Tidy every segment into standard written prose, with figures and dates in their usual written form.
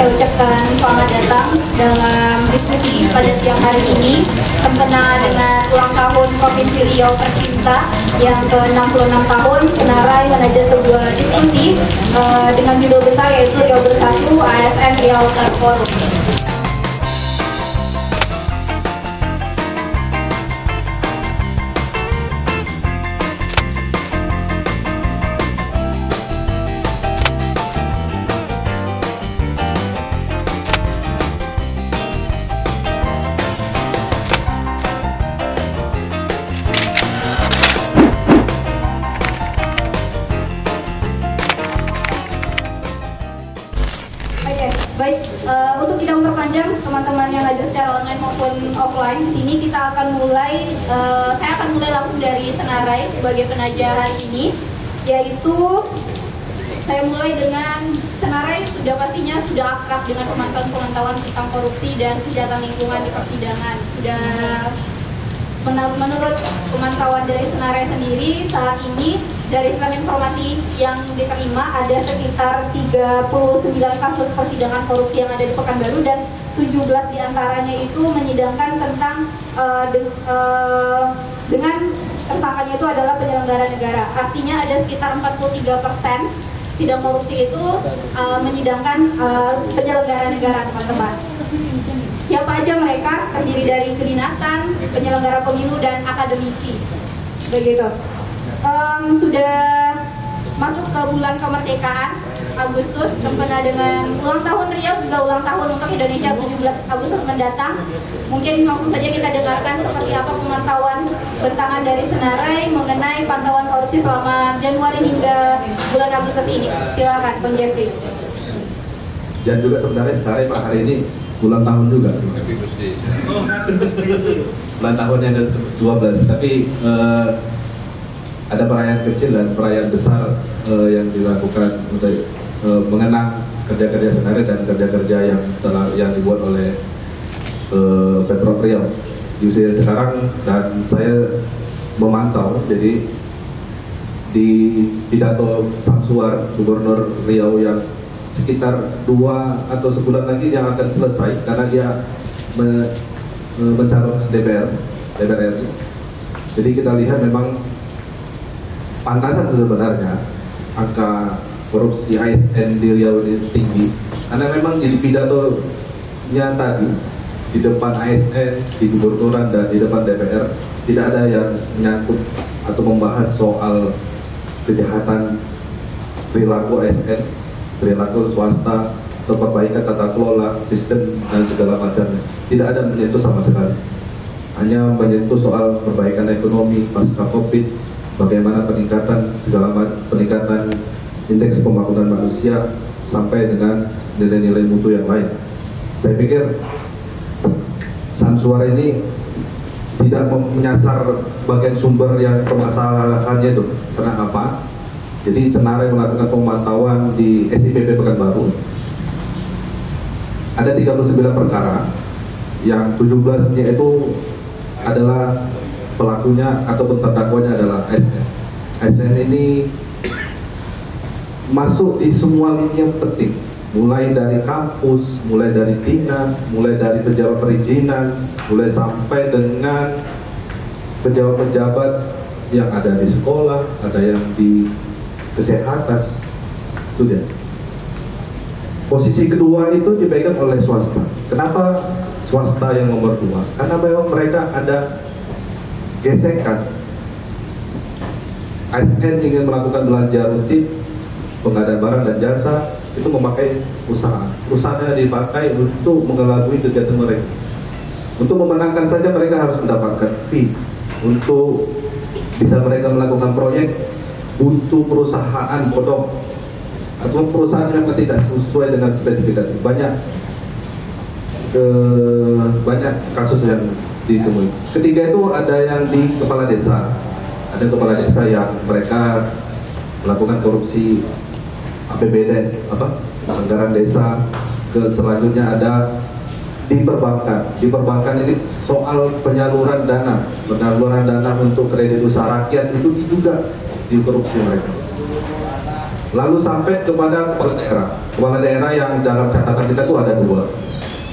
saya ucapkan selamat datang dalam diskusi pada siang hari ini sempena dengan ulang tahun Provinsi Riau Tercinta yang ke-66 tahun. Senarai menaja sebuah diskusi dengan judul besar yaitu Riau Bersatu, ASN Riau Terforum. Baik, untuk tidak memperpanjang teman-teman yang hadir secara online maupun offline, di sini kita akan mulai, saya akan mulai langsung dari Senarai sebagai penaja hari ini, yaitu saya mulai dengan Senarai pastinya sudah akrab dengan pemantauan tentang korupsi dan kejahatan lingkungan di persidangan. Menurut pemantauan dari Senarai sendiri, saat ini dari sistem informasi yang diterima ada sekitar 39 kasus persidangan korupsi yang ada di Pekanbaru dan 17 diantaranya itu menyidangkan tentang dengan tersangkanya itu adalah penyelenggara negara. Artinya ada sekitar 43% sidang korupsi itu menyidangkan penyelenggara negara, teman-teman. Siapa aja mereka? Terdiri dari kedinasan, penyelenggara pemilu, dan akademisi. Begitu. Sudah masuk ke bulan kemerdekaan Agustus, sempena dengan ulang tahun Riau, juga ulang tahun untuk Indonesia 17 Agustus mendatang. Mungkin langsung saja kita dengarkan seperti apa pemantauan bentangan dari Senarai mengenai pantauan korupsi selama Januari hingga bulan Agustus ini. Silakan, Bang Jeffrey. Dan juga sebenarnya Senarai Pak hari ini ulang tahun juga. Ulang tahun yang ke-12, tapi ada perayaan kecil dan perayaan besar yang dilakukan untuk mengenang kerja-kerja Senarai dan kerja-kerja yang dibuat oleh Pemprov Riau di usia sekarang. Dan saya memantau, jadi di pidato Samsuar Gubernur Riau yang sekitar 2 atau sebulan lagi yang akan selesai karena dia mencalonkan DPR RI. Jadi kita lihat memang pantasan sebenarnya angka korupsi ASN di Riau ini tinggi karena memang di pidatonya tadi di depan ASN, di Gubernuran dan di depan DPR tidak ada yang menyangkut atau membahas soal kejahatan perilaku ASN, perilaku swasta, atau perbaikan tata kelola, sistem dan segala macamnya. Tidak ada menyentuh sama sekali. Hanya menyentuh soal perbaikan ekonomi pasca COVID, bagaimana peningkatan indeks pembangunan manusia sampai dengan nilai-nilai mutu yang lain. Saya pikir Samsuar ini tidak menyasar bagian sumber yang permasalahannya itu. Karena apa? Jadi Senarai melakukan pemantauan di SIPP Pekanbaru. Ada 39 perkara, yang 17-nya itu adalah pelakunya ataupun terdakwanya adalah ASN. ASN ini masuk di semua lini yang penting, mulai dari kampus, mulai dari dinas, mulai dari pejabat perizinan, mulai sampai dengan pejabat-pejabat yang ada di sekolah, ada yang di kesehatan. Itu dia. Posisi kedua itu dipegang oleh swasta. Kenapa swasta yang nomor 2? Karena memang mereka ada gesekan. ASN ingin melakukan belanja rutin, pengadaan barang dan jasa, itu memakai usaha. Usahanya dipakai untuk mengelabui kegiatan mereka. Untuk memenangkan saja mereka harus mendapatkan fee. Untuk bisa mereka melakukan proyek, butuh perusahaan bodong atau perusahaan yang tidak sesuai dengan spesifikasi. Banyak kasus yang ditemui. Ketiga itu ada yang di kepala desa. Ada kepala desa yang mereka melakukan korupsi APBD, anggaran desa. Selanjutnya ada di perbankan. Di perbankan ini soal penyaluran dana untuk kredit usaha rakyat itu juga dikorupsi mereka. Lalu sampai kepada kepala daerah. Kepala daerah yang dalam catatan kita itu ada dua.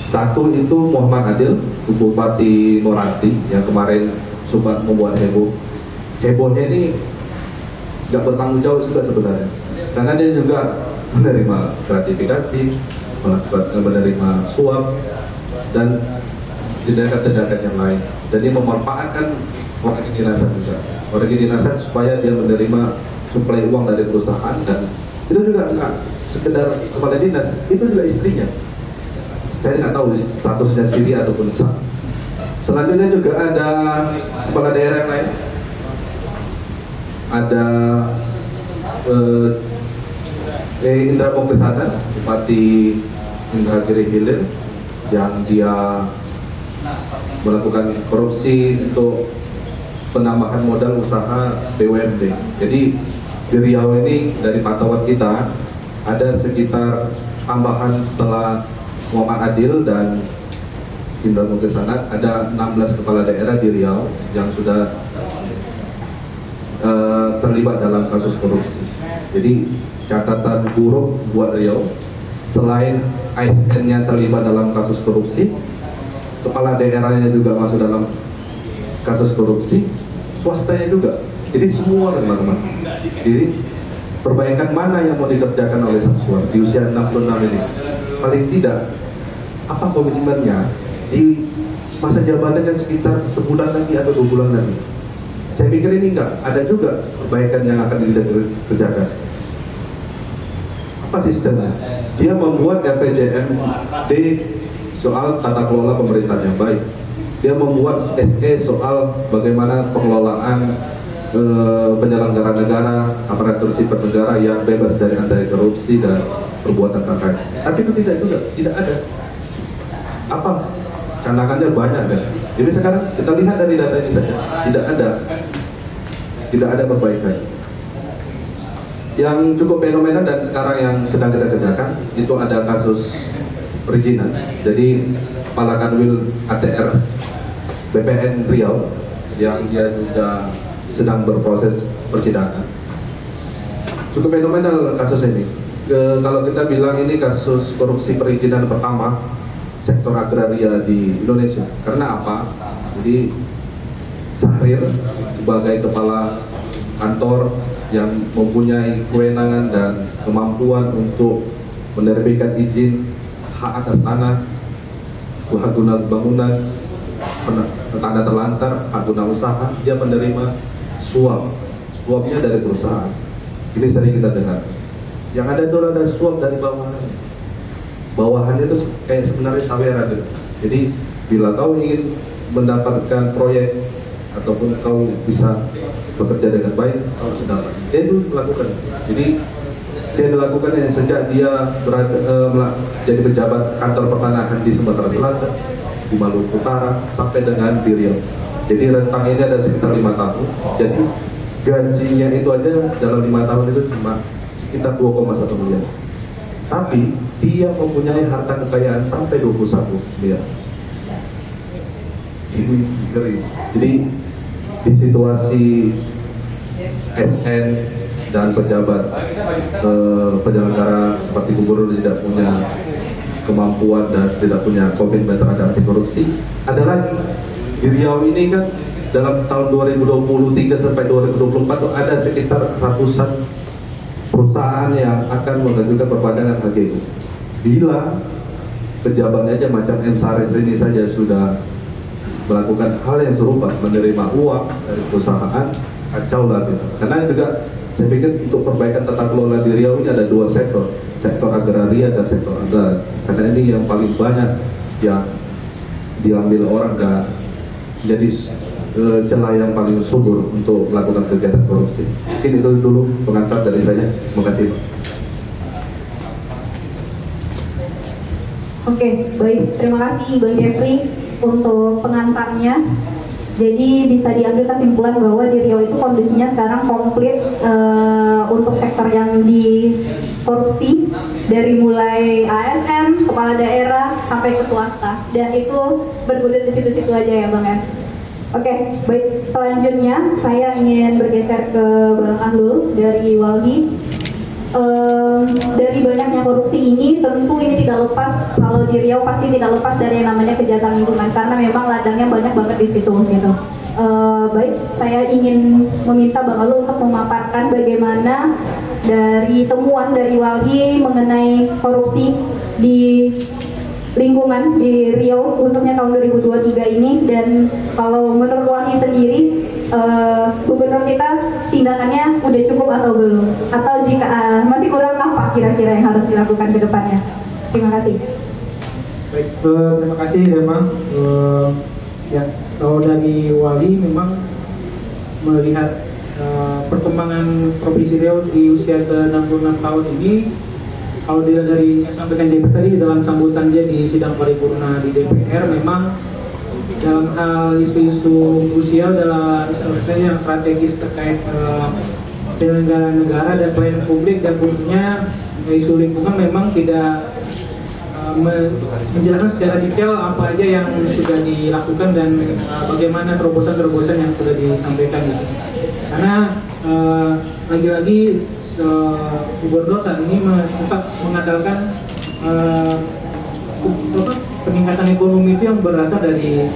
Satu itu Muhammad Adil, Bupati Moranti, yang kemarin sempat membuat heboh. Hebohnya ini nggak bertanggung jawab juga sebenarnya, karena dia juga menerima gratifikasi, menerima suap, dan tindakan-tindakan yang lain. Dan dia memanfaatkan orang kedinasan juga. Orang kedinasan supaya dia menerima suplai uang dari perusahaan, dan itu juga nggak sekedar kepala dinas, itu juga istrinya. Saya nggak tahu statusnya siri ataupun sah. Selanjutnya juga ada kepala daerah yang lain. Ada Indra Pokesana, Bupati Indragiri Hilir, yang dia melakukan korupsi untuk penambahan modal usaha BUMD. Jadi di Riau ini dari pantauan kita ada sekitar tambahan setelah Muhammad Adil dan Indra Pokesana ada 16 kepala daerah di Riau yang sudah terlibat dalam kasus korupsi. Jadi catatan buruk buat Riau, selain ASN-nya terlibat dalam kasus korupsi, kepala daerahnya juga masuk dalam kasus korupsi, swastanya juga. Jadi semua teman-teman. Jadi perbaikan mana yang mau dikerjakan oleh Samsua di usia 66 ini? Paling tidak, apa komitmennya di masa jabatannya sekitar sebulan lagi atau 2 bulan lagi? Saya pikir ini enggak, ada juga perbaikan yang akan dikerjakan. Apa sistemnya? Dia membuat RPJMD soal tata kelola pemerintahan yang baik. Dia membuat SE soal bagaimana pengelolaan penyelenggara negara, aparatur sipil negara yang bebas dari anti korupsi dan perbuatan terkait. Tapi itu tidak ada. Apa? Canangannya banyak kan? Jadi sekarang kita lihat dari data ini saja, tidak ada perbaikan. Yang cukup fenomenal dan sekarang yang sedang kita kerjakan itu ada kasus perizinan. Jadi Kepala Kanwil ATR BPN Riau yang dia juga sedang berproses persidangan. Cukup fenomenal kasus ini. Kalau kita bilang ini kasus korupsi perizinan pertama sektor agraria di Indonesia. Karena apa? Jadi Syahrir sebagai kepala kantor yang mempunyai kewenangan dan kemampuan untuk menerbitkan izin hak atas tanah, hak guna bangunan, tanda terlantar, hak guna usaha, dia menerima suapnya dari perusahaan. Ini sering kita dengar. Yang ada itu ada suap dari bawahannya itu kayak sebenarnya saweran gitu. Jadi bila kau ingin mendapatkan proyek ataupun kau bisa bekerja dengan baik, kau harus dapat. Dia itu melakukan. Jadi dia melakukan sejak dia jadi pejabat kantor pertanahan di Sumatera Selatan, di Maluku Utara, sampai dengan di Riau. Jadi rentang ini ada sekitar 5 tahun. Jadi gajinya itu aja dalam 5 tahun itu cuma sekitar 2,1 miliar. Tapi dia mempunyai harta kekayaan sampai 21 miliar. Ini ngeri. Jadi di situasi SN dan pejabat penyelenggara seperti gubernur tidak punya kemampuan dan tidak punya komitmen terhadap anti korupsi, ada lagi di Riau ini kan dalam tahun 2023 sampai 2024 tuh ada sekitar ratusan perusahaan yang akan mengajukan perpanjangan HGU. Bila pejabatnya aja macam M. Sarif ini saja sudah melakukan hal yang serupa, menerima uang dari perusahaan, kacau lah gitu. Karena juga saya pikir untuk perbaikan tata kelola di Riau ini ada 2 sektor, sektor agraria dan sektor agrar. Karena ini yang paling banyak yang diambil orang dan jadi celah yang paling subur untuk melakukan kegiatan korupsi. Mungkin itu dulu pengantar dari saya. Terima kasih. Oke, baik. Terima kasih Bang Jeffrey untuk pengantarnya. Jadi bisa diambil kesimpulan bahwa di Riau itu kondisinya sekarang komplit untuk sektor yang dikorupsi, dari mulai ASN, kepala daerah sampai ke swasta, dan itu bergulir di situ-situ aja ya Bang ya. Oke, baik. Selanjutnya saya ingin bergeser ke Bang Ahlul dari Walhi. Dari banyaknya korupsi ini, tentu ini tidak lepas, kalau di Riau pasti tidak lepas dari yang namanya kejahatan lingkungan, karena memang ladangnya banyak banget di situ gitu. Baik, saya ingin meminta Bang Alul untuk memaparkan bagaimana dari temuan dari Walhi mengenai korupsi di lingkungan di Riau khususnya tahun 2023 ini, dan kalau menurut Walhi sendiri gubernur kita tindakannya udah cukup atau belum, atau jika masih kurang apa kira-kira yang harus dilakukan ke depannya. Terima kasih. Baik, terima kasih Rema. Ya, kalau dari Wali memang melihat perkembangan Provinsi Riau di usia 66 tahun ini, kalau dilihat dari yang sampaikan JP tadi dalam sambutan dia di sidang paripurna di DPR, memang dalam hal isu-isu krusial dalam yang strategis terkait penyelenggara negara dan pelayanan publik, dan khususnya isu lingkungan memang tidak menjelaskan secara detail apa aja yang sudah dilakukan dan bagaimana terobosan-terobosan yang sudah disampaikan. Karena lagi-lagi gubernur saat ini tetap mengandalkan peningkatan ekonomi itu yang berasal dari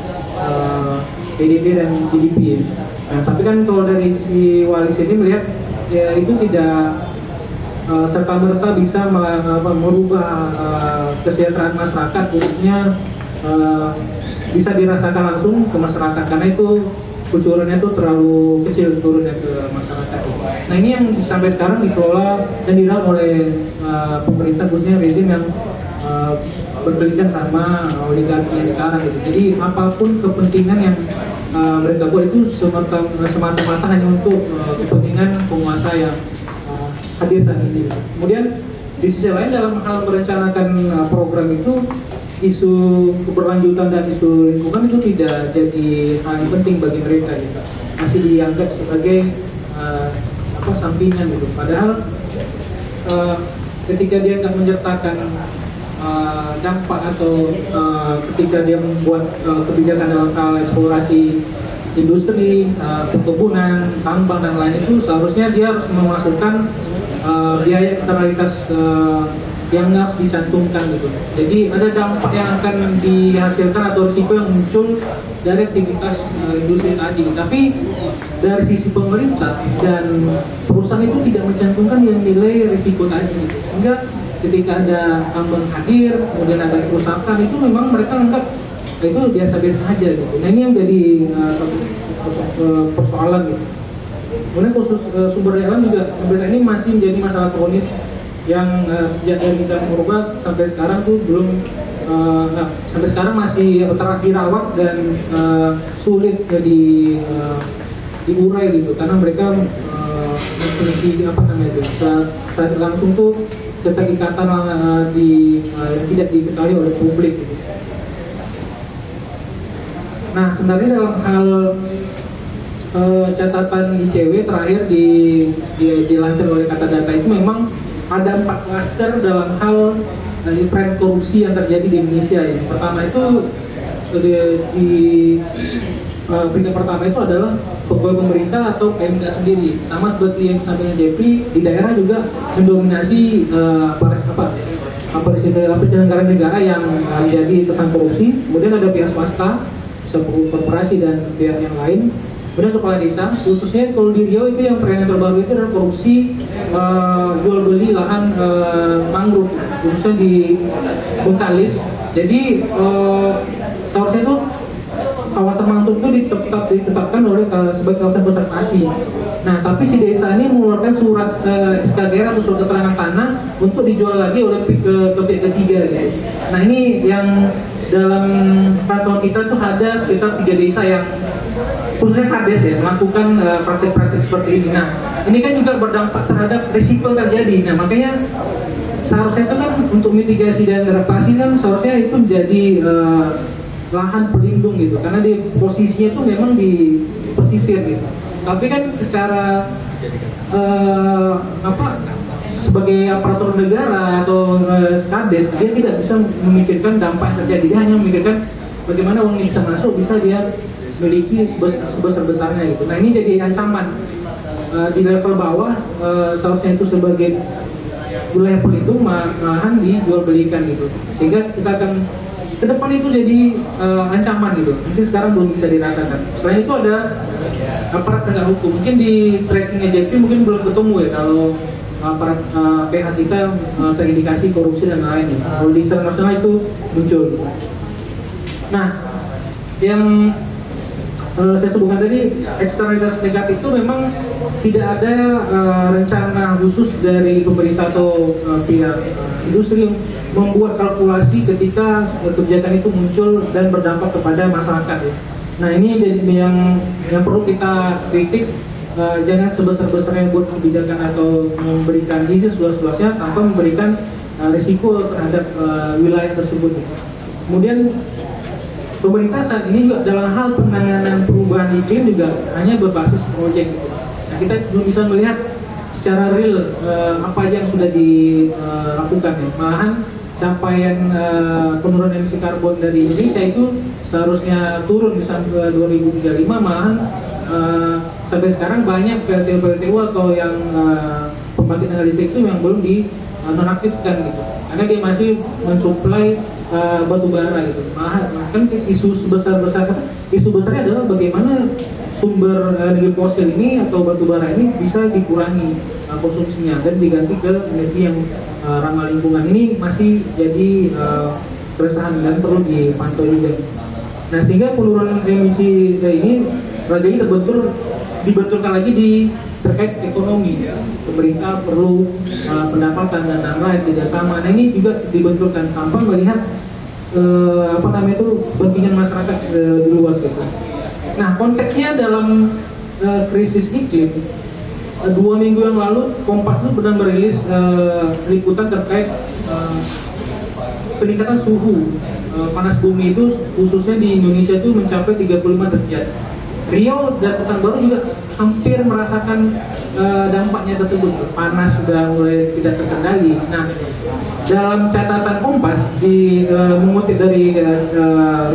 PDB dan GDP ya. Nah, tapi kan kalau dari si Wali sini melihat ya itu tidak serta-merta bisa merubah kesejahteraan masyarakat, khususnya bisa dirasakan langsung ke masyarakat, karena itu kucurannya itu terlalu kecil turunnya ke masyarakat. Nah, ini yang sampai sekarang dikelola dan dirawat oleh pemerintah, khususnya rezim yang berkelindan sama oligarki yang sekarang gitu. Jadi apapun kepentingan yang mereka buat itu semata-mata hanya untuk kepentingan penguasa yang hadir saat ini. Kemudian di sisi lain dalam hal merencanakan program itu, isu keberlanjutan dan isu lingkungan itu tidak jadi hal yang penting bagi mereka gitu. Masih dianggap sebagai sampingan gitu. Padahal ketika dia nggak menyertakan dampak atau ketika dia membuat kebijakan dalam hal eksplorasi industri, perkebunan, tambang dan lain itu, seharusnya dia harus memasukkan biaya eksternalitas yang harus dicantumkan gitu. Jadi ada dampak yang akan dihasilkan atau risiko yang muncul dari aktivitas industri tadi. Tapi dari sisi pemerintah dan perusahaan itu tidak mencantumkan yang nilai risiko tadi gitu. Sehingga ketika ada tambang hadir, kemudian ada kerusakan, itu memang mereka anggap itu biasa-biasa saja gitu. Nah, ini yang jadi satu persoalan gitu. Kemudian khusus sumber daya alam juga sampai saat ini masih menjadi masalah kronis yang sejak dari bisa berubah sampai sekarang tuh belum sampai sekarang masih dirawat dan sulit diurai gitu, karena mereka memiliki secara langsung tuh keterikatan tidak diketahui oleh publik gitu. Nah, sebenarnya dalam hal catatan ICW terakhir dilansir oleh Kata Data itu memang ada 4 klaster dalam hal tren korupsi yang terjadi di Indonesia. Yang pertama itu di peringkat pertama itu adalah pegawai pemerintah atau PMK sendiri. Sama seperti yang disampaikan Jeffrey, di daerah juga mendominasi penyelenggara negara yang menjadi tersangka korupsi. Kemudian ada pihak swasta, korporasi dan pihak yang lain. Kemudian kepala desa, khususnya kalau di Riau itu yang tren yang terbaru itu adalah korupsi jual beli lahan mangrove, khususnya di Bengkalis. Jadi seharusnya itu kawasan mangrove itu ditetapkan oleh sebagai kawasan konservasi. Nah, tapi si desa ini mengeluarkan surat SKGR atau surat keterangan tanah untuk dijual lagi oleh pihak ketiga gitu. Nah, ini yang dalam pantauan kita tuh ada sekitar 3 desa yang khususnya Kades ya melakukan praktik-praktik seperti ini. Nah, ini kan juga berdampak terhadap risiko yang terjadi. Nah, makanya seharusnya itu kan untuk mitigasi dan adaptasi kan seharusnya itu menjadi lahan pelindung gitu, karena di posisinya itu memang di pesisir gitu. Tapi kan secara sebagai aparatur negara atau Kades, dia tidak bisa memikirkan dampak yang terjadi. Dia hanya memikirkan bagaimana uang ini bisa masuk, bisa dia miliki sebesar-besarnya gitu. Nah, ini jadi ancaman di level bawah. Seharusnya itu sebagai wilayah Pelitong malahan dijual belikan gitu, sehingga kita akan ke depan itu jadi ancaman gitu. Mungkin sekarang belum bisa diratakan. Selain itu ada aparat penegak hukum. Mungkin di trackingnya JP mungkin belum ketemu ya kalau aparat PH kita terindikasi korupsi dan lain-lain. Kalau di secara nasional itu muncul. Nah, yang saya sebutkan tadi, eksternalitas negatif itu memang tidak ada rencana khusus dari pemerintah atau pihak industri yang membuat kalkulasi ketika kebijakan itu muncul dan berdampak kepada masyarakat ya. Nah, ini yang perlu kita kritik. Jangan sebesar-besarnya buat kebijakan atau memberikan izin seluas-luasnya tanpa memberikan risiko terhadap wilayah tersebut. Kemudian pemerintah saat ini juga dalam hal penanganan perubahan iklim juga hanya berbasis proyek. Nah, kita belum bisa melihat secara real apa aja yang sudah dilakukan ya. Malahan capaian penurunan emisi karbon dari Indonesia itu seharusnya turun di sampai 2035, malahan sampai sekarang banyak PLTU atau yang pembangkit tenaga listrik itu yang belum dinonaktifkan gitu, karena dia masih mensuplai batu bara gitu. Kan isu besarnya adalah bagaimana sumber energi fosil ini atau batu bara ini bisa dikurangi konsumsinya dan diganti ke energi yang ramah lingkungan. Ini masih jadi keresahan dan perlu dipantau juga. Nah, sehingga penurunan emisi ini lagi dibenturkan lagi di terkait ekonomi. Pemerintah perlu pendapatan dan lain-lain tidak sama. Nah, ini juga dibenturkan tanpa melihat kepentingan masyarakat di luas gitu. Nah, konteksnya dalam krisis iklim, 2 minggu yang lalu Kompas itu pernah merilis liputan terkait peningkatan suhu panas bumi itu khususnya di Indonesia itu mencapai 35 derajat. Riau dan Pekanbaru juga hampir merasakan dampaknya tersebut. Panas sudah mulai tidak terkendali. Nah, dalam catatan Kompas mengutip dari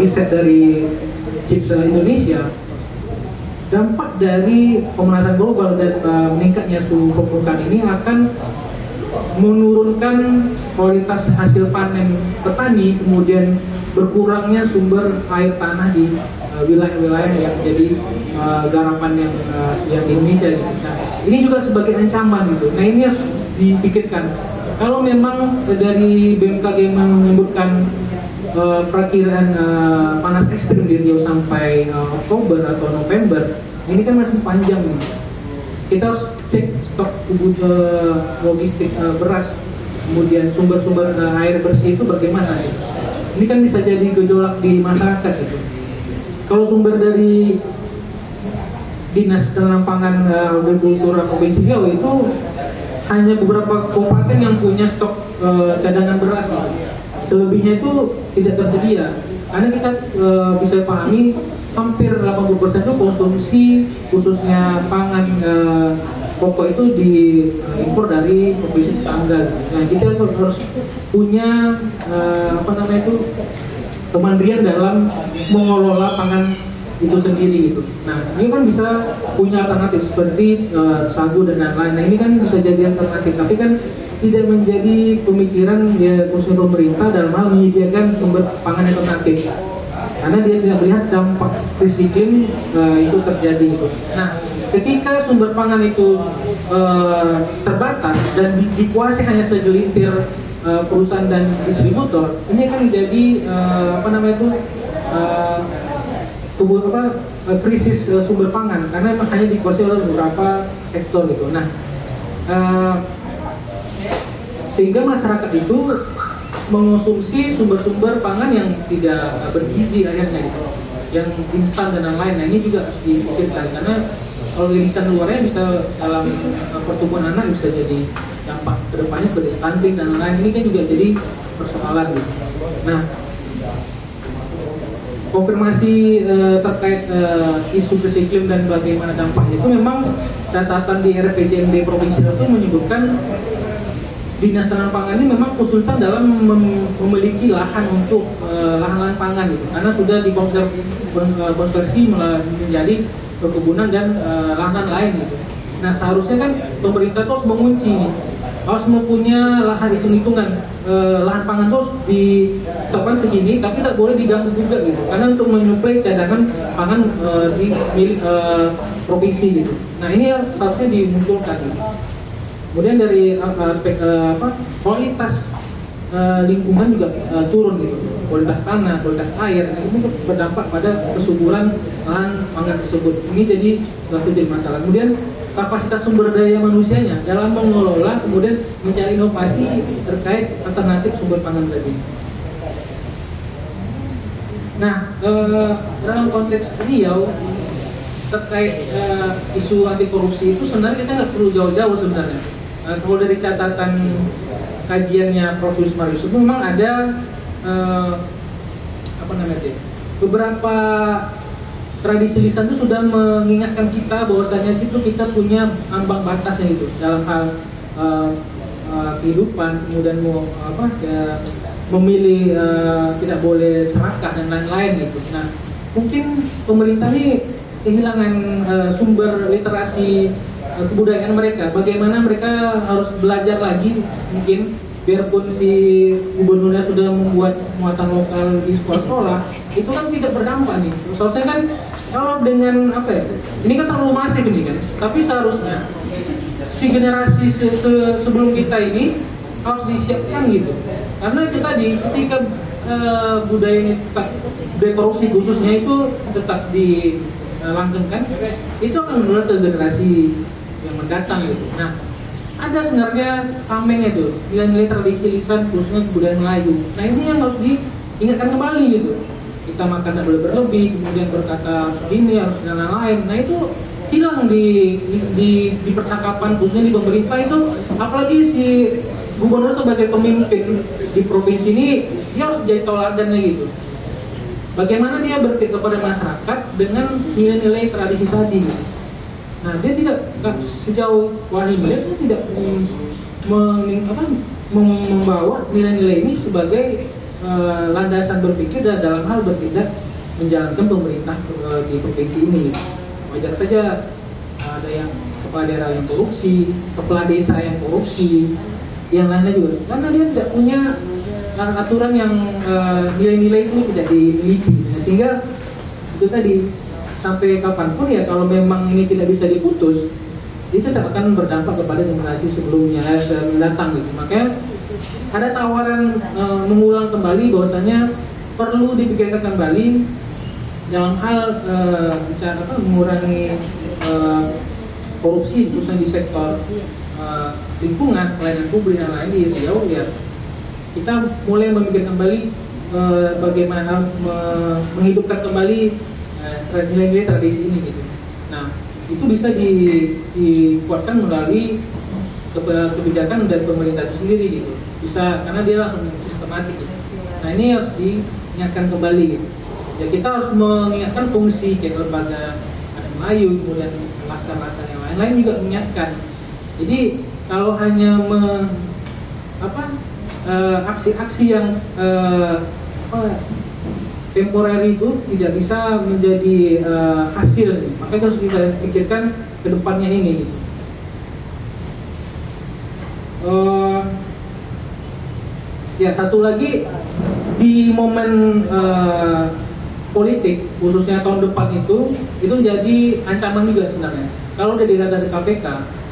riset dari CIPS Indonesia, dampak dari pemanasan global dan meningkatnya suhu permukaan ini akan menurunkan kualitas hasil panen petani, kemudian berkurangnya sumber air tanah di wilayah-wilayah yang jadi garapan yang di Indonesia gitu. Nah, ini juga sebagai ancaman gitu. Nah, ini harus dipikirkan. Kalau memang dari BMKG menyebutkan perakiraan panas ekstrim di Riau sampai Oktober atau November, ini kan masih panjang nih. Kita harus cek stok logistik beras, kemudian sumber-sumber air bersih itu bagaimana gitu. Ini kan bisa jadi gejolak di masyarakat gitu. Kalau sumber dari Dinas Tanaman Pangan Agrikultura Provinsi Riau itu hanya beberapa kabupaten yang punya stok cadangan beras. Selebihnya itu tidak tersedia. Karena kita bisa pahami hampir 80% itu konsumsi khususnya pangan pokok itu diimpor dari provinsi tetangga. Nah, kita harus punya kemandirian dalam mengelola pangan itu sendiri gitu. Nah, ini kan bisa punya alternatif seperti sagu dan lain-lain. Nah, ini kan bisa jadi alternatif, tapi kan tidak menjadi pemikiran ya khususnya pemerintah dalam hal menyediakan sumber pangan alternatif. Karena dia tidak melihat dampak krisis iklim itu terjadi gitu. Nah, ketika sumber pangan itu terbatas dan dikuasai hanya segelintir perusahaan dan distributor, ini akan menjadi krisis sumber pangan karena memang hanya dikuasai oleh beberapa sektor gitu. Nah, sehingga masyarakat itu mengonsumsi sumber-sumber pangan yang tidak bergizi akhirnya gitu, yang instan dan lain-lain. Nah, ini juga harus dipikirkan karena kalau irisan luarnya bisa dalam pertumbuhan anak bisa jadi dampak kedepannya seperti stunting dan lain-lain. Ini kan juga jadi persoalan gitu. Nah, konfirmasi terkait isu krisis iklim dan bagaimana dampaknya itu memang catatan di RPJMD Provinsi itu menyebutkan Dinas Tanaman Pangan ini memang kesulitan dalam memiliki lahan untuk lahan-lahan pangan gitu, karena sudah dikonversi menjadi perkebunan dan lahan lain gitu. Nah, seharusnya kan pemerintah terus mengunci harus mempunyai lahan hitung-hitungan, lahan pangan terus ditetapkan segini, tapi tak boleh diganggu juga gitu, karena untuk menyuplai cadangan pangan di milik provinsi gitu. Nah ini seharusnya dimunculkan gitu. Kemudian dari aspek kualitas lingkungan juga turun gitu, kualitas tanah, kualitas air, itu berdampak pada kesuburan lahan pangan tersebut. Ini jadi suatu jadi masalah. Kemudian kapasitas sumber daya manusianya dalam mengelola, kemudian mencari inovasi terkait alternatif sumber pangan tadi. Nah, dalam konteks Riau terkait isu anti korupsi itu sebenarnya kita nggak perlu jauh-jauh sebenarnya. Kalau dari catatan kajiannya Prof. Yusmar Yusuf memang ada beberapa tradisi lisan itu sudah mengingatkan kita bahwasanya itu kita punya ambang batasnya itu dalam hal kehidupan, kemudian memilih tidak boleh serakah dan lain-lain gitu. Nah, mungkin pemerintah ini kehilangan sumber literasi kebudayaan mereka. Bagaimana mereka harus belajar lagi mungkin, biarpun si gubernurnya sudah membuat muatan lokal di sekolah-sekolah, itu kan tidak berdampak nih. Soalnya kan kalau dengan ini kan terlalu masif ini kan, tapi seharusnya si generasi sebelum kita ini harus disiapkan gitu. Karena itu tadi ketika budaya korupsi khususnya itu tetap dilanggengkan, itu akan menular ke generasi yang mendatang gitu. Nah, ada sebenarnya tamengnya itu nilai-nilai tradisi lisan khususnya kebudayaan Melayu. Nah ini yang harus diingatkan kembali gitu. Kita makan tidak boleh berlebih, kemudian berkata segini harus dan lain-lain. Nah itu hilang di percakapan khususnya di pemerintah itu. Apalagi si gubernur sebagai pemimpin di provinsi ini, dia harus jadi teladannya gitu. Bagaimana dia berpikir kepada masyarakat dengan nilai-nilai tradisi tadi gitu. Nah dia tidak sejauh wali dia itu tidak membawa nilai-nilai ini sebagai landasan berpikir dan dalam hal bertindak menjalankan pemerintah di provinsi ini. Wajar saja ada yang kepala daerah yang korupsi, kepala desa yang korupsi, yang lainnya juga, karena dia tidak punya aturan yang nilai-nilai itu tidak dimiliki. Nah, sehingga itu tadi sampai kapanpun ya kalau memang ini tidak bisa diputus, itu tidak akan berdampak kepada generasi sebelumnya datang gitu. Makanya ada tawaran mengulang kembali bahwasanya perlu dipikirkan kembali dalam hal mengurangi korupsi khususnya di sektor lingkungan, pelayanan publik dan lain di Riau ya. Kita mulai memikirkan kembali bagaimana menghidupkan kembali nilai-nilai tradisi ini gitu. Nah, itu bisa dikuatkan melalui kebijakan dari pemerintah itu sendiri gitu. Bisa karena dia langsung sistematik gitu. Nah, ini harus diingatkan kembali gitu. Ya kita harus mengingatkan fungsi kayak lembaga adat Melayu, kemudian laskar-laskar yang lain-lain juga mengingatkan. Jadi kalau hanya aksi-aksi yang temporer itu tidak bisa menjadi hasil, makanya harus kita pikirkan ke depannya ini gitu. Ya satu lagi di momen politik khususnya tahun depan itu jadi ancaman juga sebenarnya. Kalau dari data KPK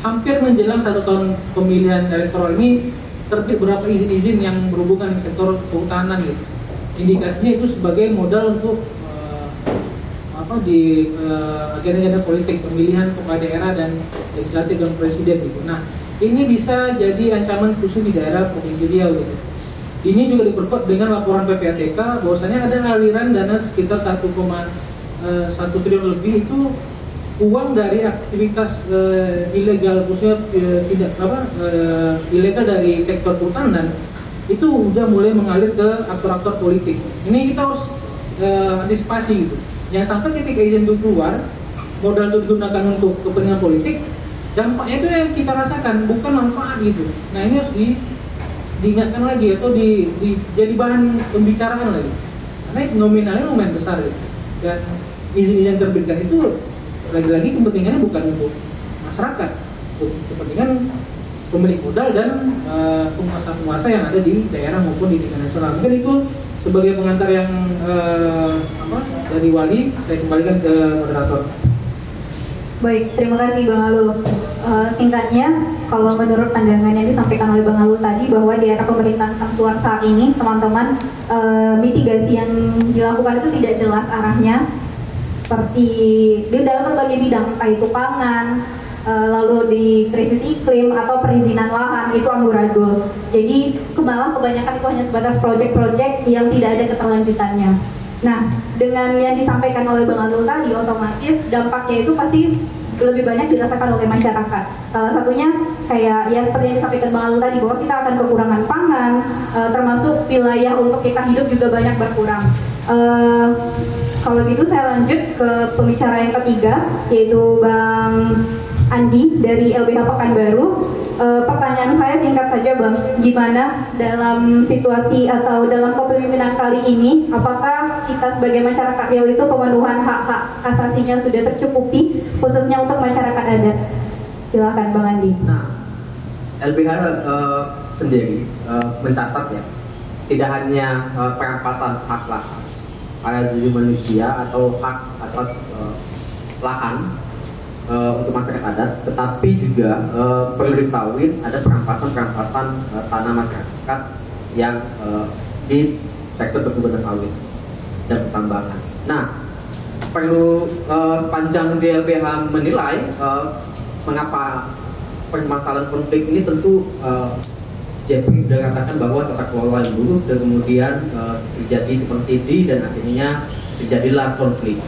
hampir menjelang 1 tahun pemilihan elektoral ini terbit beberapa izin-izin yang berhubungan dengan sektor kehutanan gitu. Indikasinya itu sebagai modal untuk di agenda-agenda politik pemilihan kepala daerah dan legislatif dan presiden gitu. Nah ini bisa jadi ancaman khusus di daerah provinsi Riau gitu. Ini juga diperkuat dengan laporan PPATK bahwasanya ada aliran dana sekitar 1,1 triliun lebih itu uang dari aktivitas ilegal khususnya ilegal dari sektor kehutanan itu udah mulai mengalir ke aktor-aktor politik. Ini kita harus antisipasi gitu. Jangan sampai ketika izin itu keluar, modal itu digunakan untuk kepentingan politik, dampaknya itu yang kita rasakan bukan manfaat gitu. Nah ini harus diingatkan lagi atau jadi bahan pembicaraan lagi. Karena nominalnya lumayan besar gitu. Dan izin-izin terbitkan itu lagi-lagi kepentingannya bukan untuk masyarakat, untuk kepentingan pemilik modal dan penguasa-penguasa yang ada di daerah maupun di tingkat nasional. Mungkin itu sebagai pengantar yang dari Wali, saya kembalikan ke moderator. Baik, terima kasih Bang Alul. Singkatnya, kalau menurut pandangan yang disampaikan oleh Bang Alul tadi bahwa di era pemerintahan Samsuar saat ini, teman-teman, mitigasi yang dilakukan itu tidak jelas arahnya, seperti di dalam berbagai bidang, entah itu pangan, lalu di krisis iklim atau perizinan lahan, itu amburadul. Jadi malah kebanyakan itu hanya sebatas proyek-proyek yang tidak ada keterlanjutannya. Nah, dengan yang disampaikan oleh Bang Alul tadi, otomatis dampaknya itu pasti lebih banyak dirasakan oleh masyarakat. Salah satunya kayak ya seperti yang disampaikan Bang Alul tadi, bahwa kita akan kekurangan pangan, termasuk wilayah untuk kita hidup juga banyak berkurang. Kalau gitu saya lanjut ke pembicara yang ketiga, yaitu Bang Andi dari LBH Pekanbaru. Pertanyaan saya singkat saja Bang, gimana dalam situasi atau dalam kepemimpinan kali ini, apakah kita sebagai masyarakat Riau itu pemenuhan hak-hak asasinya sudah tercukupi, khususnya untuk masyarakat adat? Silakan Bang Andi. Nah, LBH sendiri mencatat ya, tidak hanya perampasan hak lahan asasi manusia atau hak atas lahan untuk masyarakat adat, tetapi juga perlu diketahui ada perampasan tanah masyarakat yang di sektor perkebunan sawit dan pertambangan. Nah, perlu sepanjang DLBH menilai mengapa permasalahan konflik ini, tentu Jeffrey sudah katakan bahwa tata kelola yang buruk dan kemudian terjadi tumpang tindih dan akhirnya terjadilah konflik.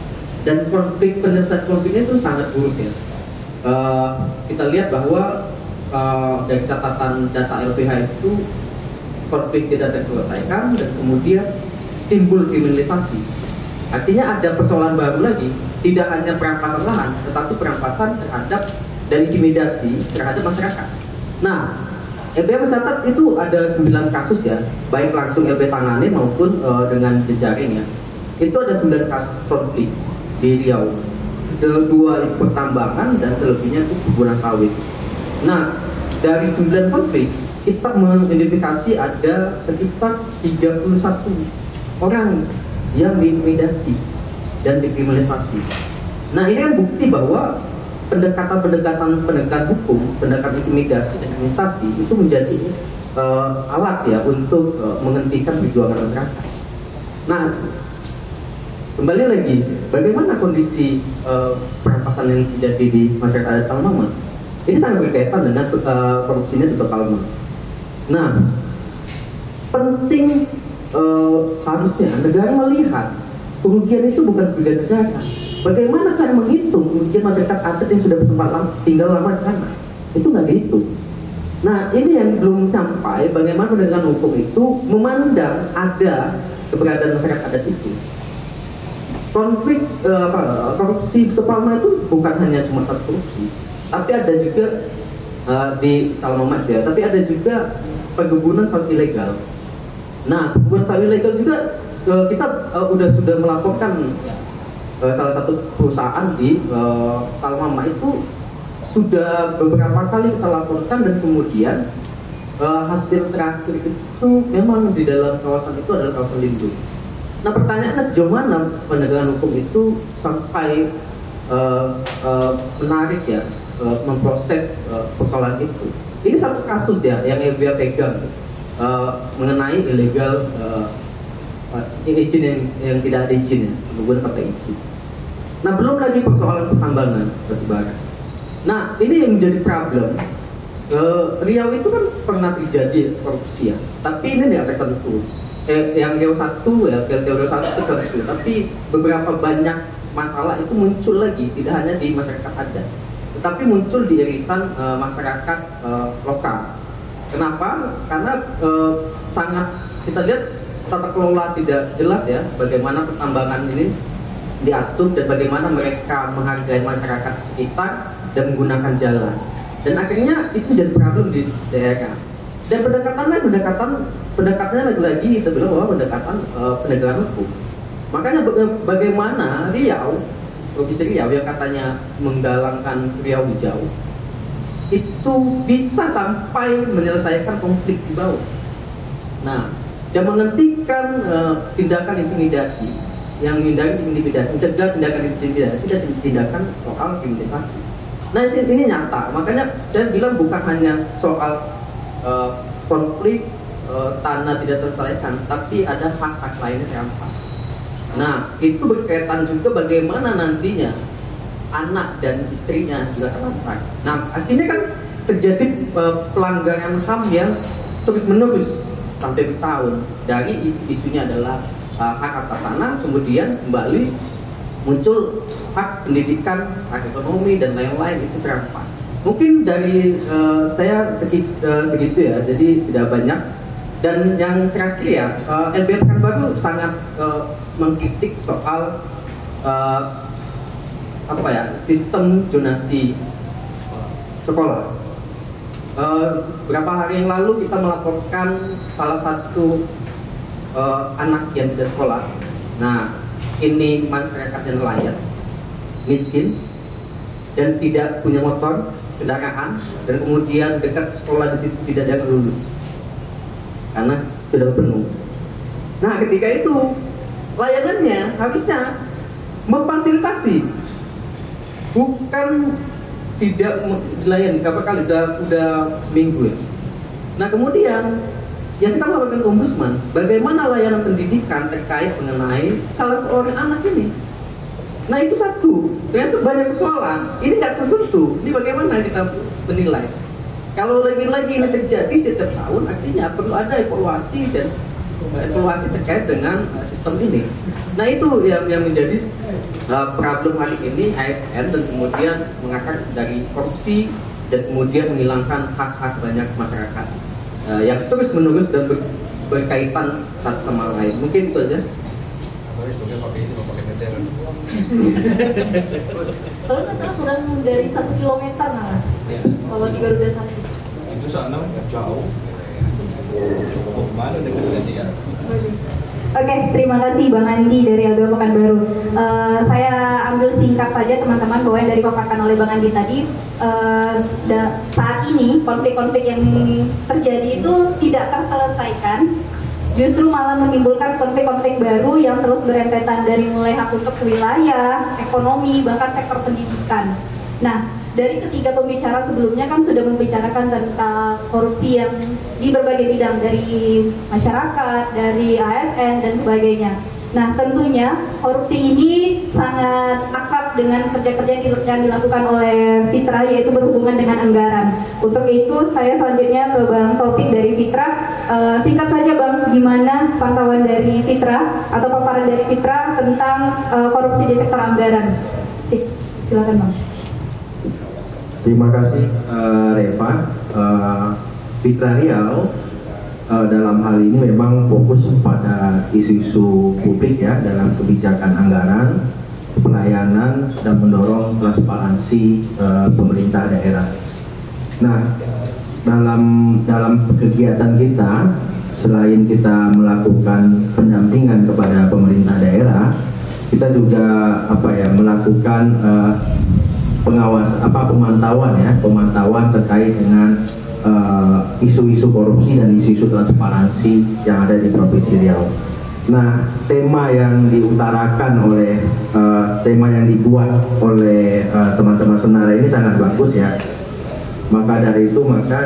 Dan penyelesaian konfliknya itu sangat buruk ya. Kita lihat bahwa dari catatan data LBH itu konflik tidak terselesaikan dan kemudian timbul kriminalisasi. Artinya ada persoalan baru lagi, tidak hanya perampasan lahan, tetapi perampasan terhadap dan intimidasi terhadap masyarakat. Nah, LBH mencatat itu ada 9 kasus ya, baik langsung LBH tangani maupun dengan jejaring ya. Itu ada 9 kasus konflik di Riau. 2 itu pertambangan dan selebihnya itu perkebunan sawit. Nah, dari 9 konflik kita mengidentifikasi ada sekitar 31 orang yang diintimidasi dan dikriminalisasi. Nah, ini kan bukti bahwa pendekatan hukum, pendekatan intimidasi dan kriminalisasi itu menjadi alat ya untuk menghentikan perjuangan masyarakat. Nah, kembali lagi, bagaimana kondisi perampasan yang terjadi di masyarakat adat Talmama? Ini sangat berkaitan dengan korupsinya di Talmama. Nah, penting harusnya negara melihat kerugian itu bukan kerugian negara. Bagaimana cara menghitung kerugian masyarakat adat yang sudah tinggal lama di sana? Itu nggak dihitung. Nah, ini yang belum sampai. Bagaimana dengan hukum itu memandang ada keberadaan masyarakat adat itu. Konflik korupsi Talmama itu bukan hanya cuma satu korupsi, tapi ada juga di Talmama ya, tapi ada juga perkebunan sawit ilegal. Nah, perkebunan sawit ilegal juga kita sudah melaporkan salah satu perusahaan di Talmama itu sudah beberapa kali kita laporkan dan kemudian hasil terakhir itu memang di dalam kawasan itu adalah kawasan lindung. Nah, pertanyaannya sejauh mana penegakan hukum itu sampai menarik ya, memproses persoalan itu. Ini satu kasus ya yang LBH pegang mengenai ilegal izin yang tidak ada izin ya, kemudian pakai izin. Nah, belum lagi persoalan pertambangan batubara. Nah, ini yang menjadi problem. Riau itu kan pernah terjadi korupsi ya, tapi ini tidak tersentuh. Yang Riau 1 ya, Riau 1 tersentuh, tapi beberapa banyak masalah itu muncul lagi, tidak hanya di masyarakat adat, tetapi muncul di irisan masyarakat lokal. Kenapa? Karena sangat kita lihat tata kelola tidak jelas ya, bagaimana pertambangan ini diatur dan bagaimana mereka menghargai masyarakat sekitar dan menggunakan jalan. Dan akhirnya itu jadi problem di daerah. Dan pendekatannya lagi-lagi kita bilang bahwa pendekatan penegakan hukum. Makanya bagaimana Riau, provinsi Riau yang katanya menggalangkan Riau hijau, itu bisa sampai menyelesaikan konflik di bawah. Nah, dan menghentikan tindakan intimidasi, yang mencegah tindakan intimidasi dan tindakan soal kriminalisasi. Nah, ini nyata. Makanya saya bilang bukan hanya soal konflik tanah tidak terselesaikan, tapi ada hak-hak lainnya terampas. Nah, itu berkaitan juga bagaimana nantinya anak dan istrinya juga terlantar. Nah, artinya kan terjadi pelanggaran HAM yang terus-menerus sampai bertahun. Dari isunya adalah hak atas tanah, kemudian kembali muncul hak pendidikan, hak ekonomi dan lain-lain itu terampas. Mungkin dari saya segitu ya, jadi tidak banyak. Dan yang terakhir ya, LBH Pekanbaru sangat mengkritik soal sistem zonasi sekolah. Beberapa hari yang lalu kita melaporkan salah satu anak yang tidak sekolah. Nah, ini masyarakat yang nelayan, miskin, dan tidak punya motor, kendaraan, dan kemudian dekat sekolah di situ tidak ada yang lulus karena sudah penuh. Nah, ketika itu layanannya harusnya memfasilitasi, bukan tidak dilayani. Berapa kali udah seminggu ya. Nah, kemudian yang kita melakukan ombudsman, bagaimana layanan pendidikan terkait mengenai salah seorang anak ini. Nah, itu satu, ternyata banyak persoalan. Ini nggak tersentuh. Ini bagaimana kita menilai? Kalau lagi-lagi ini terjadi setiap tahun, artinya perlu ada evaluasi dan evaluasi terkait dengan sistem ini. Nah, itu yang menjadi problem hari ini ASN, dan kemudian mengakar dari korupsi dan kemudian menghilangkan hak-hak banyak masyarakat yang terus menerus dan berkaitan satu sama lain. Mungkin itu aja. Kalau nggak salah kurang dari 1 kilometer malah. Kalau di Garuda 1. Itu sana jauh. Mana dekat sini ya? Oke, terima kasih Bang Andi dari LBH Pekanbaru. Saya ambil singkat saja teman-teman bahwa yang dari paparkan oleh Bang Andi tadi, saat ini konflik-konflik yang terjadi itu tidak terselesaikan, justru malah menimbulkan konflik-konflik baru yang terus berentetan dari mulai hak untuk wilayah, ekonomi, bahkan sektor pendidikan. Nah, dari ketiga pembicara sebelumnya kan sudah membicarakan tentang korupsi yang di berbagai bidang, dari masyarakat, dari ASN dan sebagainya. Nah, tentunya korupsi ini sangat akrab dengan kerja-kerja yang dilakukan oleh Fitra, yaitu berhubungan dengan anggaran. Untuk itu saya selanjutnya ke Bang Taufik dari Fitra. Singkat saja Bang, gimana pantauan dari Fitra atau paparan dari Fitra tentang korupsi di sektor anggaran? Silakan Bang. Terima kasih Reva. Fitra Riau dalam hal ini memang fokus pada isu-isu publik ya, dalam kebijakan anggaran, pelayanan, dan mendorong transparansi pemerintah daerah. Nah, dalam kegiatan kita, selain kita melakukan pendampingan kepada pemerintah daerah, kita juga melakukan pemantauan terkait dengan isu-isu korupsi dan isu-isu transparansi yang ada di Provinsi Riau. Nah, tema yang diutarakan oleh tema yang dibuat oleh teman-teman Senara ini sangat bagus ya. Maka dari itu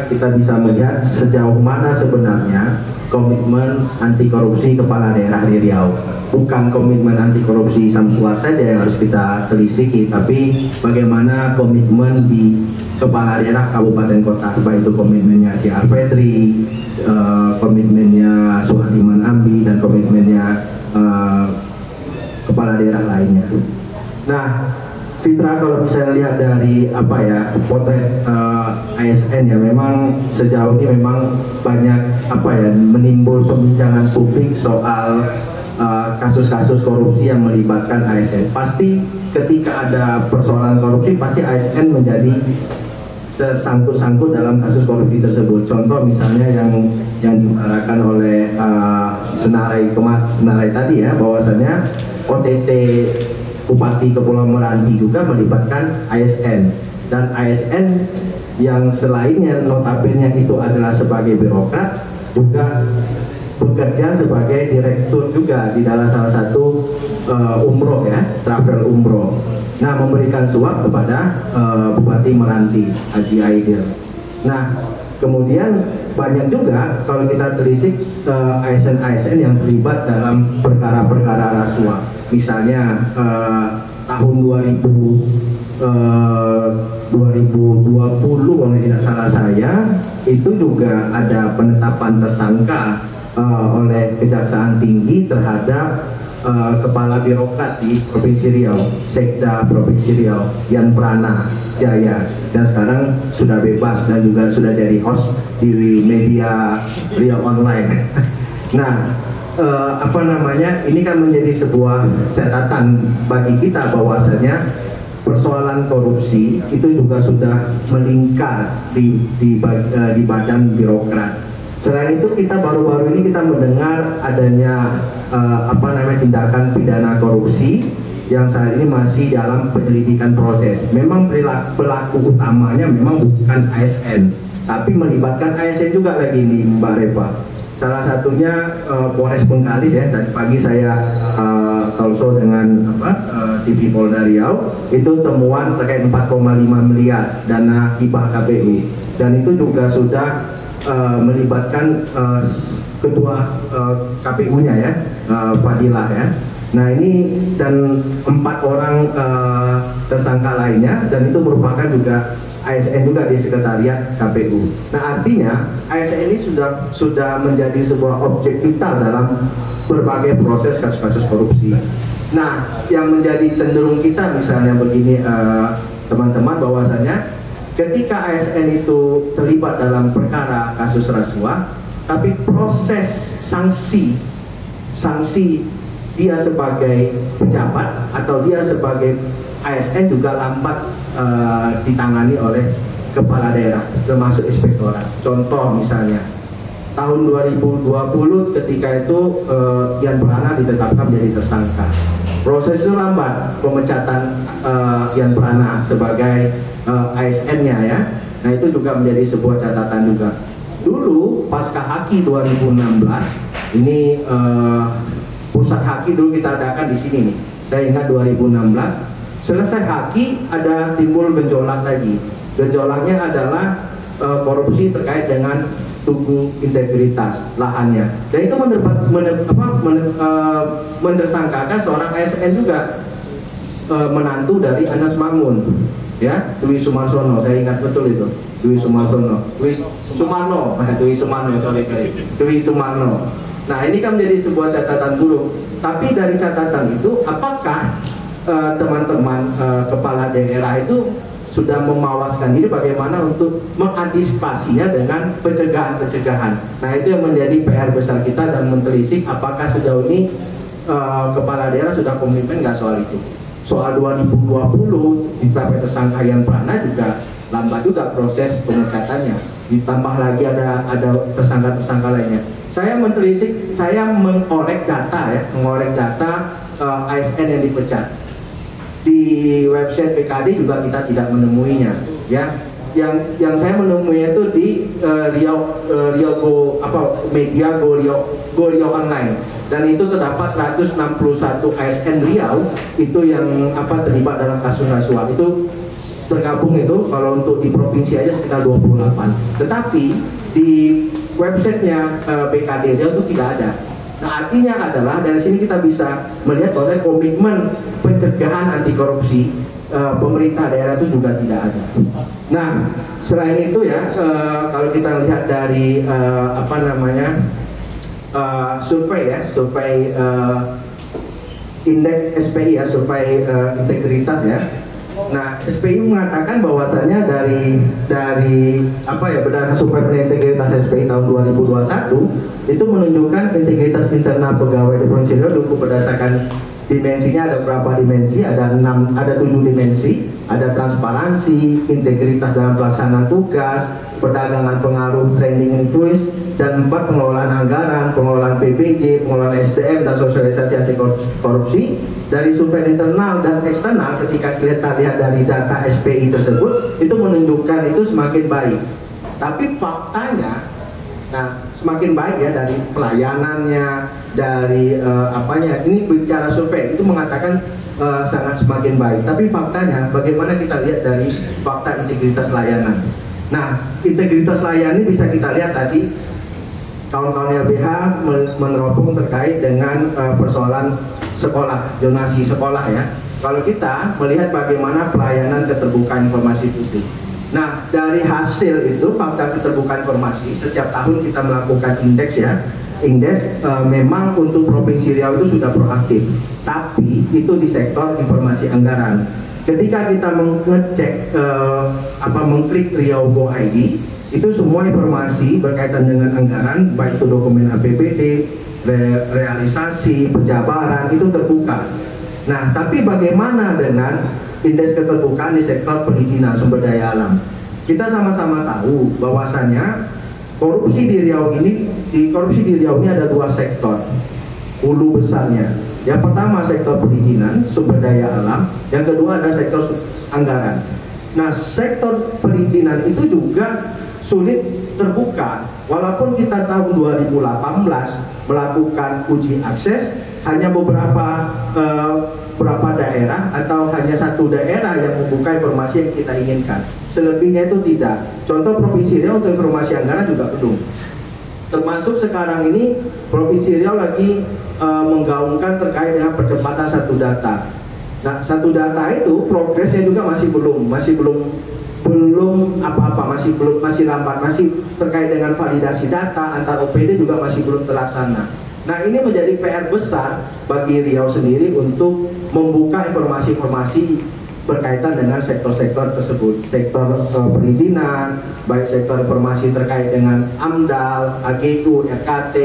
kita bisa melihat sejauh mana sebenarnya komitmen anti korupsi kepala daerah di Riau. Bukan komitmen anti korupsi Samsuar saja yang harus kita telisiki, tapi bagaimana komitmen di kepala daerah kabupaten kota, baik itu komitmennya si Arfetri, komitmennya Suhadiman Ambi, dan komitmennya kepala daerah lainnya. Nah, Fitra, kalau misalnya lihat dari potret ASN ya, memang sejauh ini memang banyak menimbul pembincangan publik soal kasus-kasus korupsi yang melibatkan ASN. Pasti ketika ada persoalan korupsi, pasti ASN menjadi tersangkut-sangkut dalam kasus korupsi tersebut. Contoh misalnya yang diutarakan oleh Senarai tadi ya, bahwasanya OTT Bupati Kepulauan Meranti juga melibatkan ASN, dan ASN yang selainnya notabene itu adalah sebagai birokrat, juga bekerja sebagai direktur juga di dalam salah satu umroh ya, travel umroh. Nah, memberikan suap kepada Bupati Meranti, Haji Aidil. Nah, kemudian banyak juga kalau kita telisik ASN-ASN yang terlibat dalam perkara-perkara rasuah. Misalnya tahun 2020 kalau tidak salah saya, itu juga ada penetapan tersangka oleh Kejaksaan Tinggi terhadap kepala birokrat di Provinsi Riau, Sekda Provinsi Riau, Yan Prana Jaya, dan sekarang sudah bebas dan juga sudah jadi host di media Riau Online. Nah, ini kan menjadi sebuah catatan bagi kita bahwasanya persoalan korupsi itu juga sudah melingkar di badan birokrat. Selain itu, kita baru-baru ini kita mendengar adanya tindakan pidana korupsi yang saat ini masih dalam penyelidikan proses. Memang pelaku utamanya memang bukan ASN, tapi melibatkan ASN juga lagi nih, Mbak Reva. Salah satunya Polres Bengkalis ya. Tadi pagi saya talkshow dengan TV Polda Riau, itu temuan terkait 4,5 miliar dana hibah KPU, dan itu juga sudah melibatkan ketua KPU-nya ya, Fadilah ya. Nah, ini dan 4 orang tersangka lainnya, dan itu merupakan juga ASN juga di sekretariat KPU. Nah, artinya ASN ini sudah menjadi sebuah objek vital dalam berbagai proses kasus-kasus korupsi. Nah, yang menjadi cenderung kita misalnya begini teman-teman, bahwasanya ketika ASN itu terlibat dalam perkara kasus rasuah, tapi proses sanksi dia sebagai pejabat atau dia sebagai ASN juga lambat ditangani oleh kepala daerah, termasuk inspektorat. Contoh misalnya tahun 2020 ketika itu Yan Prana ditetapkan menjadi tersangka. Proses itu lambat pemecatan Yan Prana sebagai ASN-nya ya. Nah, itu juga menjadi sebuah catatan juga. Dulu pasca Haki 2016 ini pusat Haki dulu kita adakan di sini nih. Saya ingat 2016 selesai Haki ada timbul gejolak lagi. Gejolaknya adalah korupsi terkait dengan tugu integritas lahannya. Dan itu mentersangkakan seorang ASN juga, menantu dari Anas Mamun, ya, Dwi Sumarsono. Saya ingat betul itu, Dwi Sumarsono, Dwi Sumarno. Nah, ini kan menjadi sebuah catatan buruk. Tapi dari catatan itu, apakah teman-teman kepala daerah itu sudah memawaskan diri bagaimana untuk mengantisipasinya dengan pencegahan. Nah, itu yang menjadi PR besar kita dan mentelisik apakah sejauh ini kepala daerah sudah komitmen nggak soal itu. Soal 2020 ditetapkan tersangka Yan Prana juga lambat juga proses pemecatannya. Ditambah lagi ada tersangka-tersangka lainnya. Saya mentelisik, saya mengorek data ASN yang dipecat. Di website PKD juga kita tidak menemuinya, ya. Yang saya menemuinya itu di media Go Riau Online, dan itu terdapat 161 ASN Riau itu yang terlibat dalam kasus rasuah. Itu tergabung itu kalau untuk di provinsi aja sekitar 28. Tetapi di websitenya PKD Riau itu tidak ada. Nah, artinya adalah dari sini kita bisa melihat bahwa komitmen pencegahan anti korupsi pemerintah daerah itu juga tidak ada. Nah, selain itu ya, kalau kita lihat dari survei indeks SPI ya, survei integritas ya. Nah, SPI mengatakan bahwasanya dari berdasarkan survei integritas SPI tahun 2021 itu menunjukkan integritas internal pegawai di Provinsi Riau cukup berdasarkan dimensinya. Ada berapa dimensi? Ada 7 dimensi. Ada transparansi, integritas dalam pelaksanaan tugas, perdagangan pengaruh, trending influence, dan 4 pengelolaan anggaran, pengelolaan PBJ, pengelolaan SDM, dan sosialisasi anti korupsi. Dari survei internal dan eksternal, ketika kita lihat dari data SPI tersebut, itu menunjukkan itu semakin baik. Tapi faktanya, nah semakin baik ya dari pelayanannya, dari apanya, ini bicara survei, itu mengatakan sangat semakin baik. Tapi faktanya, bagaimana kita lihat dari fakta integritas layanan. Nah, integritas layanan bisa kita lihat tadi kawan-kawan LBH meneropong terkait dengan persoalan sekolah, zonasi sekolah ya. Kalau kita melihat bagaimana pelayanan keterbukaan informasi publik. Nah, dari hasil itu fakta keterbukaan informasi, setiap tahun kita melakukan indeks ya. Indeks memang untuk Provinsi Riau itu sudah proaktif, tapi itu di sektor informasi anggaran. Ketika kita mengecek mengklik Riau Go ID, itu semua informasi berkaitan dengan anggaran, baik itu dokumen APBD, realisasi, penjabaran, itu terbuka. Nah, tapi bagaimana dengan indeks keterbukaan di sektor perizinan sumber daya alam? Kita sama-sama tahu bahwasannya korupsi di Riau ini ada 2 sektor hulu besarnya. Yang pertama sektor perizinan sumber daya alam, yang kedua ada sektor anggaran. Nah, sektor perizinan itu juga sulit terbuka. Walaupun kita tahun 2018 melakukan uji akses, hanya beberapa daerah atau hanya 1 daerah yang membuka informasi yang kita inginkan. Selebihnya itu tidak. Contoh Provinsi Riau untuk informasi anggaran juga belum. Termasuk sekarang ini Provinsi Riau lagi menggaungkan terkait dengan percepatan 1 data. Nah, 1 data itu progresnya juga masih belum apa-apa, masih lambat, masih terkait dengan validasi data antar OPD juga masih belum terlaksana. Nah, ini menjadi PR besar bagi Riau sendiri untuk membuka informasi-informasi berkaitan dengan sektor-sektor tersebut, sektor perizinan, baik sektor informasi terkait dengan AMDAL, AGU, RKT,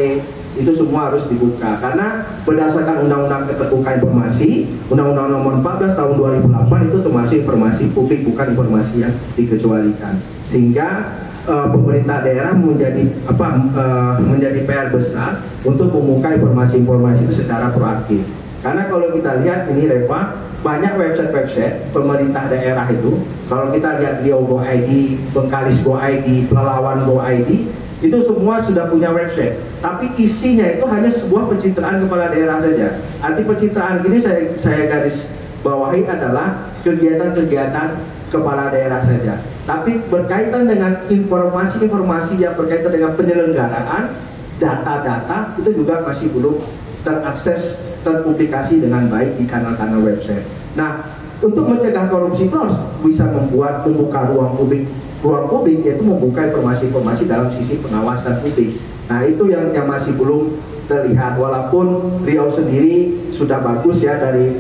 itu semua harus dibuka karena berdasarkan Undang-Undang Keterbukaan Informasi, Undang-Undang Nomor 14 Tahun 2008 itu termasuk informasi publik, bukan informasi yang dikecualikan. Sehingga pemerintah daerah menjadi PR besar untuk membuka informasi-informasi itu secara proaktif. Karena kalau kita lihat ini Reva, banyak website-website pemerintah daerah itu, kalau kita lihat Riau Go ID, Bengkalis Go ID, Pelalawan Go ID, itu semua sudah punya website, tapi isinya itu hanya sebuah pencitraan kepala daerah saja. Arti pencitraan ini saya garis bawahi adalah kegiatan-kegiatan kepala daerah saja. Tapi berkaitan dengan informasi-informasi yang berkaitan dengan penyelenggaraan, data-data itu juga masih belum terakses, terpublikasi dengan baik di kanal-kanal website. Nah, untuk mencegah korupsi itu harus bisa membuka ruang publik, yaitu membuka informasi-informasi dalam sisi pengawasan publik. Nah, itu yang masih belum terlihat. Walaupun Riau sendiri sudah bagus ya dari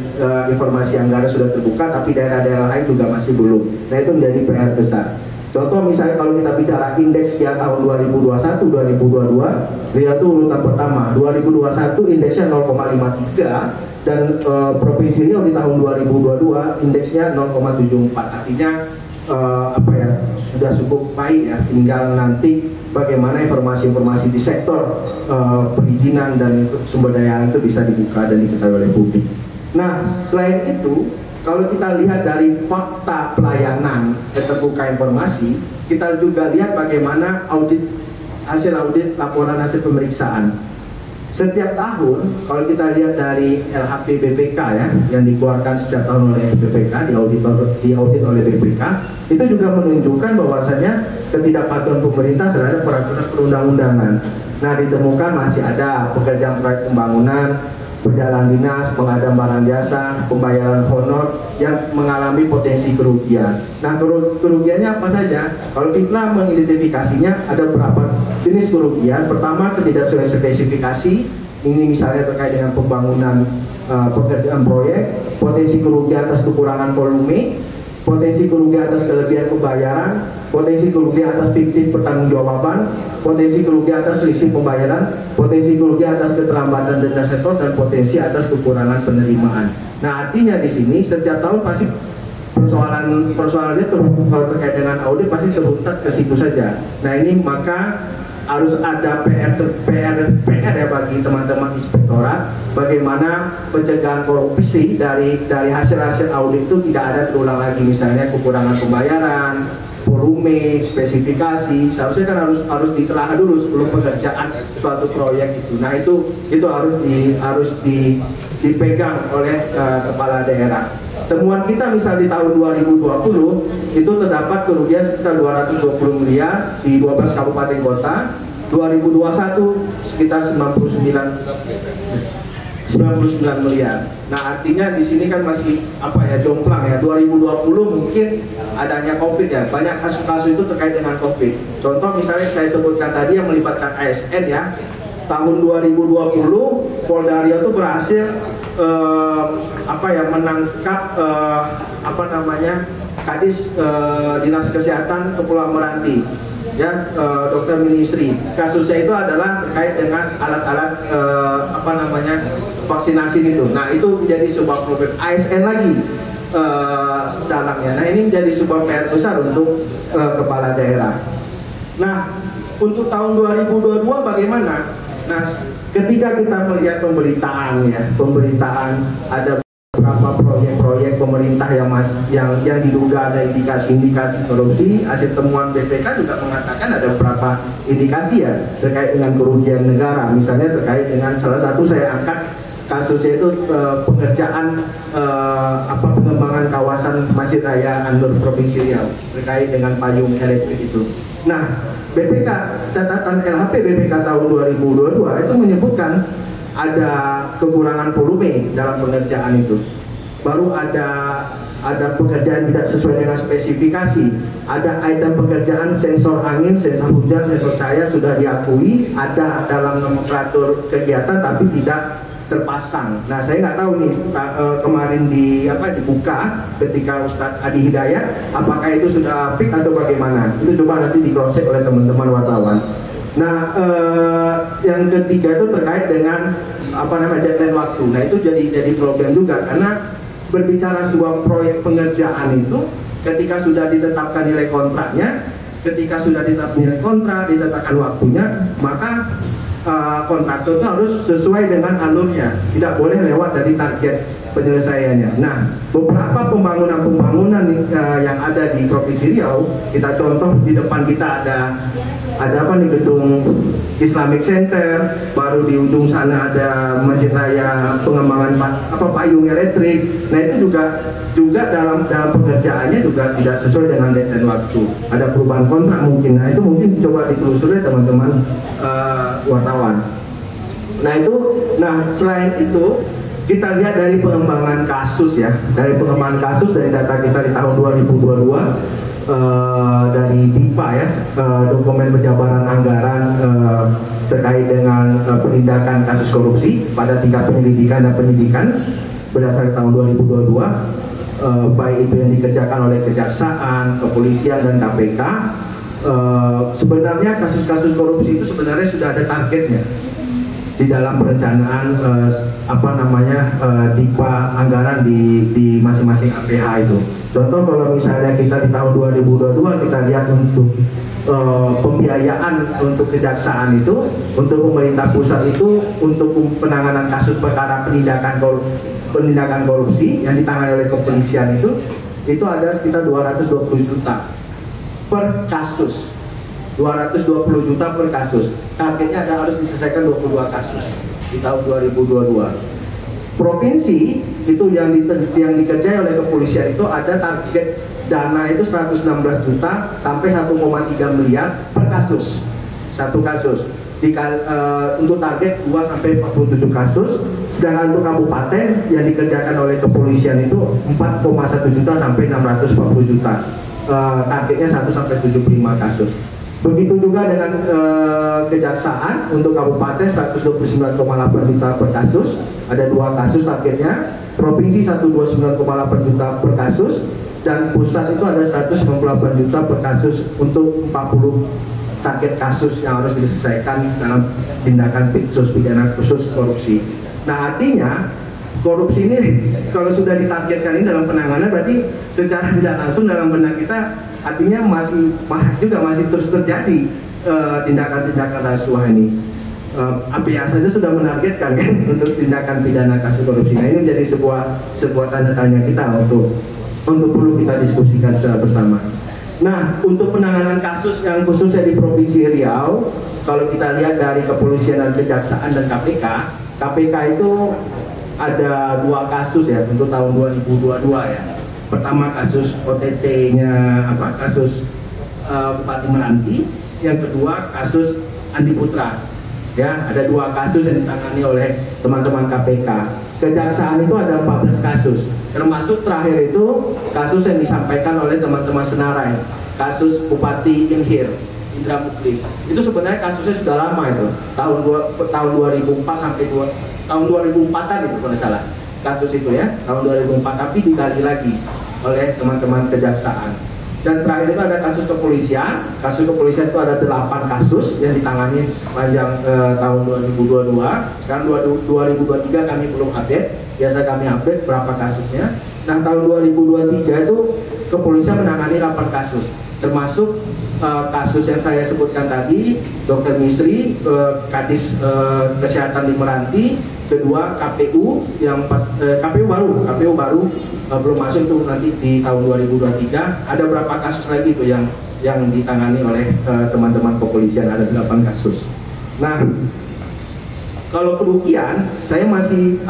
informasi anggaran sudah terbuka, tapi daerah-daerah lain juga masih belum. Nah, itu menjadi PR besar. Contoh misalnya kalau kita bicara indeks ya tahun 2021-2022, Riau itu urutan pertama. 2021 indeksnya 0,53 dan Provinsi Riau di tahun 2022 indeksnya 0,74. Artinya sudah cukup baik ya. Tinggal nanti bagaimana informasi-informasi di sektor perizinan dan sumber daya alam itu bisa dibuka dan diketahui oleh publik. Nah, selain itu, kalau kita lihat dari fakta pelayanan keterbukaan informasi, kita juga lihat bagaimana hasil audit laporan hasil pemeriksaan. Setiap tahun, kalau kita lihat dari LHP BPK ya, yang dikeluarkan setiap tahun oleh BPK, diaudit oleh BPK, itu juga menunjukkan bahwasanya ketidakpatuhan pemerintah terhadap peraturan perundang-undangan. Nah, ditemukan masih ada pekerjaan proyek pembangunan, berjalan dinas, pengadaan barang jasa, pembayaran honor yang mengalami potensi kerugian. Nah, kerugiannya apa saja? Kalau kita mengidentifikasinya ada beberapa jenis kerugian. Pertama, ketidaksesuaian spesifikasi. Ini misalnya terkait dengan pembangunan pekerjaan proyek, potensi kerugian atas kekurangan volume, potensi kerugian atas kelebihan pembayaran, potensi kerugian atas fiktif pertanggungjawaban, potensi kerugian atas selisih pembayaran, potensi kerugian atas keterlambatan denda setor, dan potensi atas kekurangan penerimaan. Nah, artinya di sini setiap tahun pasti persoalannya kalau terkait dengan audit pasti terbatas ke situ saja. Nah ini maka harus ada PR ya bagi teman-teman inspektorat, bagaimana pencegahan korupsi dari hasil-hasil audit itu tidak ada terulang lagi, misalnya kekurangan pembayaran, volume, spesifikasi, seharusnya kan harus ditelah dulu sebelum pengerjaan suatu proyek itu. Nah itu harus dipegang oleh kepala daerah. Temuan kita misal di tahun 2020 itu terdapat kerugian sekitar 220 miliar di 12 kabupaten kota. 2021 sekitar 99 miliar. Nah artinya di sini kan masih jomplang ya. 2020 mungkin adanya COVID ya, banyak kasus-kasus itu terkait dengan COVID. Contoh misalnya saya sebutkan tadi yang melibatkan ASN ya. Tahun 2020 Polda Riau itu berhasil menangkap Kadis Dinas Kesehatan Kepulauan Meranti ya, Dokter Ministri. Kasusnya itu adalah terkait dengan alat-alat vaksinasi itu. Nah itu menjadi sebuah problem. ASN lagi dalangnya. Nah ini menjadi sebuah PR besar untuk kepala daerah. Nah untuk tahun 2022 bagaimana? Nah ketika kita melihat pemberitaan ada beberapa proyek-proyek pemerintah yang diduga ada indikasi korupsi. Hasil temuan BPK juga mengatakan ada beberapa indikasi ya terkait dengan kerugian negara. Misalnya terkait dengan salah satu saya angkat kasusnya itu pengerjaan pengembangan kawasan Masjid Raya An-Nur Provinsi Riau terkait dengan payung elektrik itu. Nah BPK, catatan LHP BPK tahun 2022 itu menyebutkan ada kekurangan volume dalam pengerjaan itu. Baru ada pekerjaan tidak sesuai dengan spesifikasi. Ada item pekerjaan sensor angin, sensor hujan, sensor cahaya sudah diakui ada dalam nomenklatur kegiatan tapi tidak terpasang. Nah saya nggak tahu nih kemarin dibuka ketika Ustadz Adi Hidayat, apakah itu sudah fix atau bagaimana? Itu coba nanti di cross check oleh teman-teman wartawan. Nah yang ketiga itu terkait dengan deadline waktu. Nah itu jadi problem juga karena berbicara sebuah proyek pengerjaan itu ketika sudah ditetapkan nilai kontraknya, ketika sudah ditetapkan nilai kontrak, ditetapkan waktunya, maka kontraktor itu harus sesuai dengan alurnya, tidak boleh lewat dari target penyelesaiannya. Nah, beberapa pembangunan yang ada di Provinsi Riau, kita contoh di depan kita ada gedung Islamic Center, baru di ujung sana ada Masjid Raya pengembangan payung elektrik. Nah itu juga dalam pengerjaannya juga tidak sesuai dengan deadline waktu. Ada perubahan kontrak mungkin. Nah itu mungkin coba ditelusuri teman-teman wartawan. Nah selain itu kita lihat dari pengembangan kasus ya, dari data kita di tahun 2022. Dari DIPA ya, dokumen penjabaran anggaran terkait dengan penindakan kasus korupsi pada tingkat penyelidikan dan penyidikan berdasarkan tahun 2022, baik itu yang dikerjakan oleh Kejaksaan, Kepolisian dan KPK. Sebenarnya kasus-kasus korupsi itu sebenarnya sudah ada targetnya di dalam perencanaan DIPA anggaran di masing-masing APH itu. Contoh kalau misalnya kita di tahun 2022 kita lihat untuk pembiayaan untuk kejaksaan itu, untuk pemerintah pusat itu, untuk penanganan kasus perkara penindakan korupsi yang ditangani oleh kepolisian itu ada sekitar 220 juta per kasus. 220 juta per kasus. Targetnya harus diselesaikan 22 kasus di tahun 2022. Provinsi itu yang dikerjai oleh kepolisian itu ada target dana itu 116 juta sampai 1,3 miliar per kasus. Satu kasus. Untuk target 2 sampai 47 kasus, sedangkan untuk kabupaten yang dikerjakan oleh kepolisian itu 4,1 juta sampai 640 juta. Targetnya 1 sampai 75 kasus. Begitu juga dengan kejaksaan untuk kabupaten 129,8 juta per kasus, ada 2 kasus targetnya. Provinsi 129,8 juta per kasus, dan pusat itu ada 198 juta per kasus untuk 40 target kasus yang harus diselesaikan dalam tindakan pidana khusus korupsi. Nah artinya korupsi ini kalau sudah ditargetkan ini dalam penanganan, berarti secara tidak langsung dalam benak kita artinya masih juga masih terus terjadi tindakan-tindakan rasuah ini. APA saja sudah menargetkan kan untuk tindakan pidana kasus korupsi. Nah, ini menjadi sebuah tanda tanya kita untuk perlu kita diskusikan secara bersama. Nah, untuk penanganan kasus yang khususnya di Provinsi Riau, kalau kita lihat dari kepolisian dan kejaksaan dan KPK itu ada 2 kasus ya untuk tahun 2022 ya. Pertama kasus OTT-nya kasus Bupati Meranti, yang kedua kasus Andi Putra. Ya, ada 2 kasus yang ditangani oleh teman-teman KPK. Kejaksaan itu ada 14 kasus. Termasuk terakhir itu kasus yang disampaikan oleh teman-teman Senarai, kasus Bupati Inhir, Indra Muklis. Itu sebenarnya kasusnya sudah lama itu, tahun 2004 sampai tahun 2004-an itu kalau salah kasus itu ya, tahun 2004, tapi digali lagi oleh teman-teman kejaksaan. Dan terakhir itu ada kasus kepolisian. Kasus kepolisian itu ada 8 kasus yang ditangani sepanjang tahun 2022. Sekarang 2023 kami belum update. Biasa kami update berapa kasusnya. Nah, tahun 2023 itu kepolisian menangani 8 kasus, termasuk kasus yang saya sebutkan tadi, Dr. Misri, Kadis Kesehatan di Meranti, kedua KPU yang KPU baru belum masuk itu nanti di tahun 2023. Ada berapa kasus lagi itu yang ditangani oleh teman-teman kepolisian, ada 8 kasus. Nah, kalau kerugian, saya masih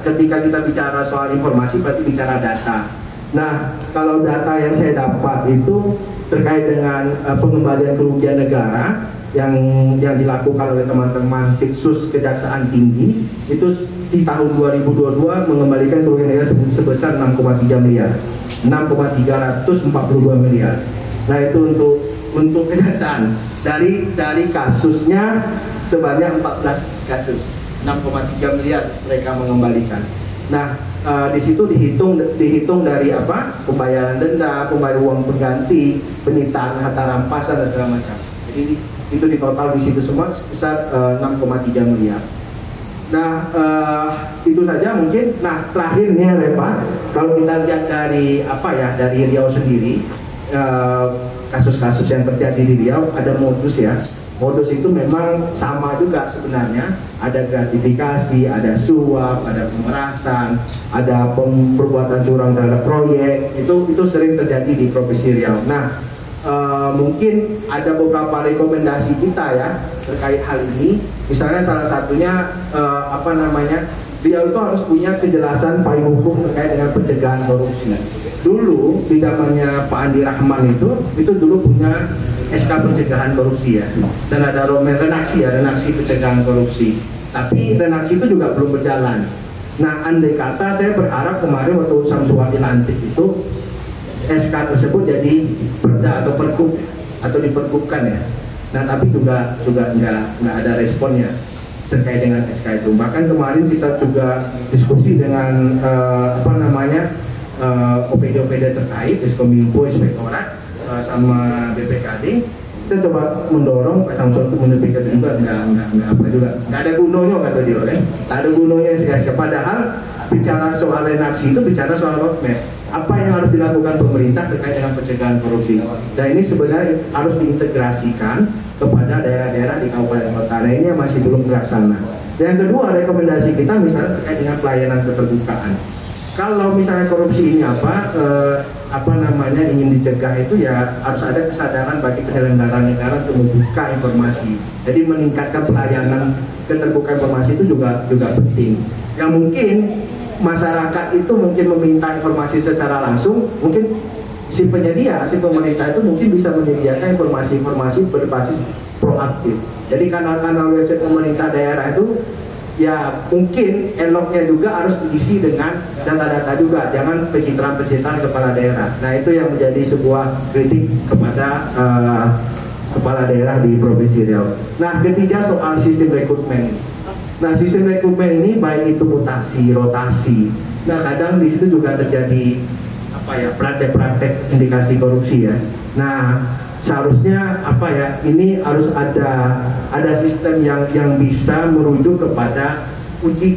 ketika kita bicara soal informasi berarti bicara data. Nah, kalau data yang saya dapat itu terkait dengan pengembalian kerugian negara yang dilakukan oleh teman-teman Ditsus Kejaksaan Tinggi itu di tahun 2022 mengembalikan kerugian negara sebesar 6,3 miliar, 6,342 miliar. Nah, itu untuk kejaksaan dari kasusnya sebanyak 14 kasus, 6,3 miliar mereka mengembalikan. Nah, di situ dihitung dari pembayaran denda, pembayaran uang pengganti, penyitaan harta rampasan dan segala macam. Jadi itu di total di situ semua sebesar 6,3 miliar. Nah, itu saja mungkin. Nah, terakhirnya Reva, kalau kita lihat dari dari Riau sendiri, kasus-kasus yang terjadi di Riau ada modus ya. Modus itu memang sama juga sebenarnya, ada gratifikasi, ada suap, ada pemerasan, ada perbuatan curang terhadap proyek, itu sering terjadi di Provinsi Riau. Nah, mungkin ada beberapa rekomendasi kita ya terkait hal ini. Misalnya salah satunya Riau itu harus punya kejelasan payung hukum terkait dengan pencegahan korupsi. Dulu di zamannya Pak Andi Rahman itu dulu punya SK pencegahan korupsi ya, dan ada renaksi pencegahan korupsi. Tapi renaksi itu juga belum berjalan. Nah, andai kata saya berharap kemarin waktu Samsuwati lantik itu SK tersebut jadi perda atau pergub atau dipergubkan ya. Nah, tapi juga nggak ada responnya terkait dengan SK itu. Bahkan kemarin kita juga diskusi dengan OPD terkait, Diskominfo, Inspektorat sama BPKD. Kita coba mendorong Pak Samsul untuk menerbitkan juga nggak ada gunanya kata dia kan, nggak ada gunanya SK. Padahal bicara soal renaksi itu bicara soal roadmap. Apa yang harus dilakukan pemerintah terkait dengan pencegahan korupsi. Dan ini sebenarnya harus diintegrasikan kepada daerah-daerah di kabupaten kota. Nah, ini masih belum terlaksana. Yang kedua, rekomendasi kita misalnya terkait dengan pelayanan keterbukaan. Kalau misalnya korupsi ini ingin dicegah itu ya harus ada kesadaran bagi penyelenggara negara untuk membuka informasi. Jadi meningkatkan pelayanan keterbukaan informasi itu juga penting. Yang mungkin masyarakat itu mungkin meminta informasi secara langsung, mungkin si pemerintah itu mungkin bisa menyediakan informasi-informasi berbasis proaktif. Jadi kanal-kanal website pemerintah daerah itu ya mungkin eloknya juga harus diisi dengan data-data juga, jangan pencitraan-pencitraan kepala daerah. Nah, itu yang menjadi sebuah kritik kepada kepala daerah di Provinsi Riau. Nah, ketiga soal sistem rekrutmen. Nah, sistem rekrutmen ini baik itu mutasi, rotasi. Nah, kadang di situ juga terjadi praktek-praktek indikasi korupsi ya. Nah, seharusnya ini harus ada sistem yang bisa merujuk kepada uji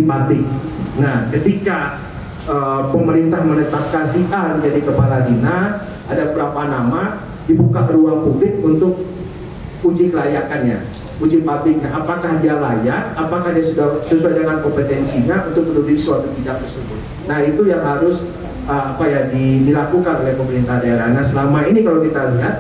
patih. Nah, ketika pemerintah menetapkan si A menjadi kepala dinas, ada berapa nama, dibuka ruang publik untuk uji kelayakannya, uji publiknya, apakah dia layak, apakah dia sudah sesuai dengan kompetensinya untuk menduduki suatu bidang tersebut. Nah, itu yang harus dilakukan oleh pemerintah daerah. Nah, selama ini kalau kita lihat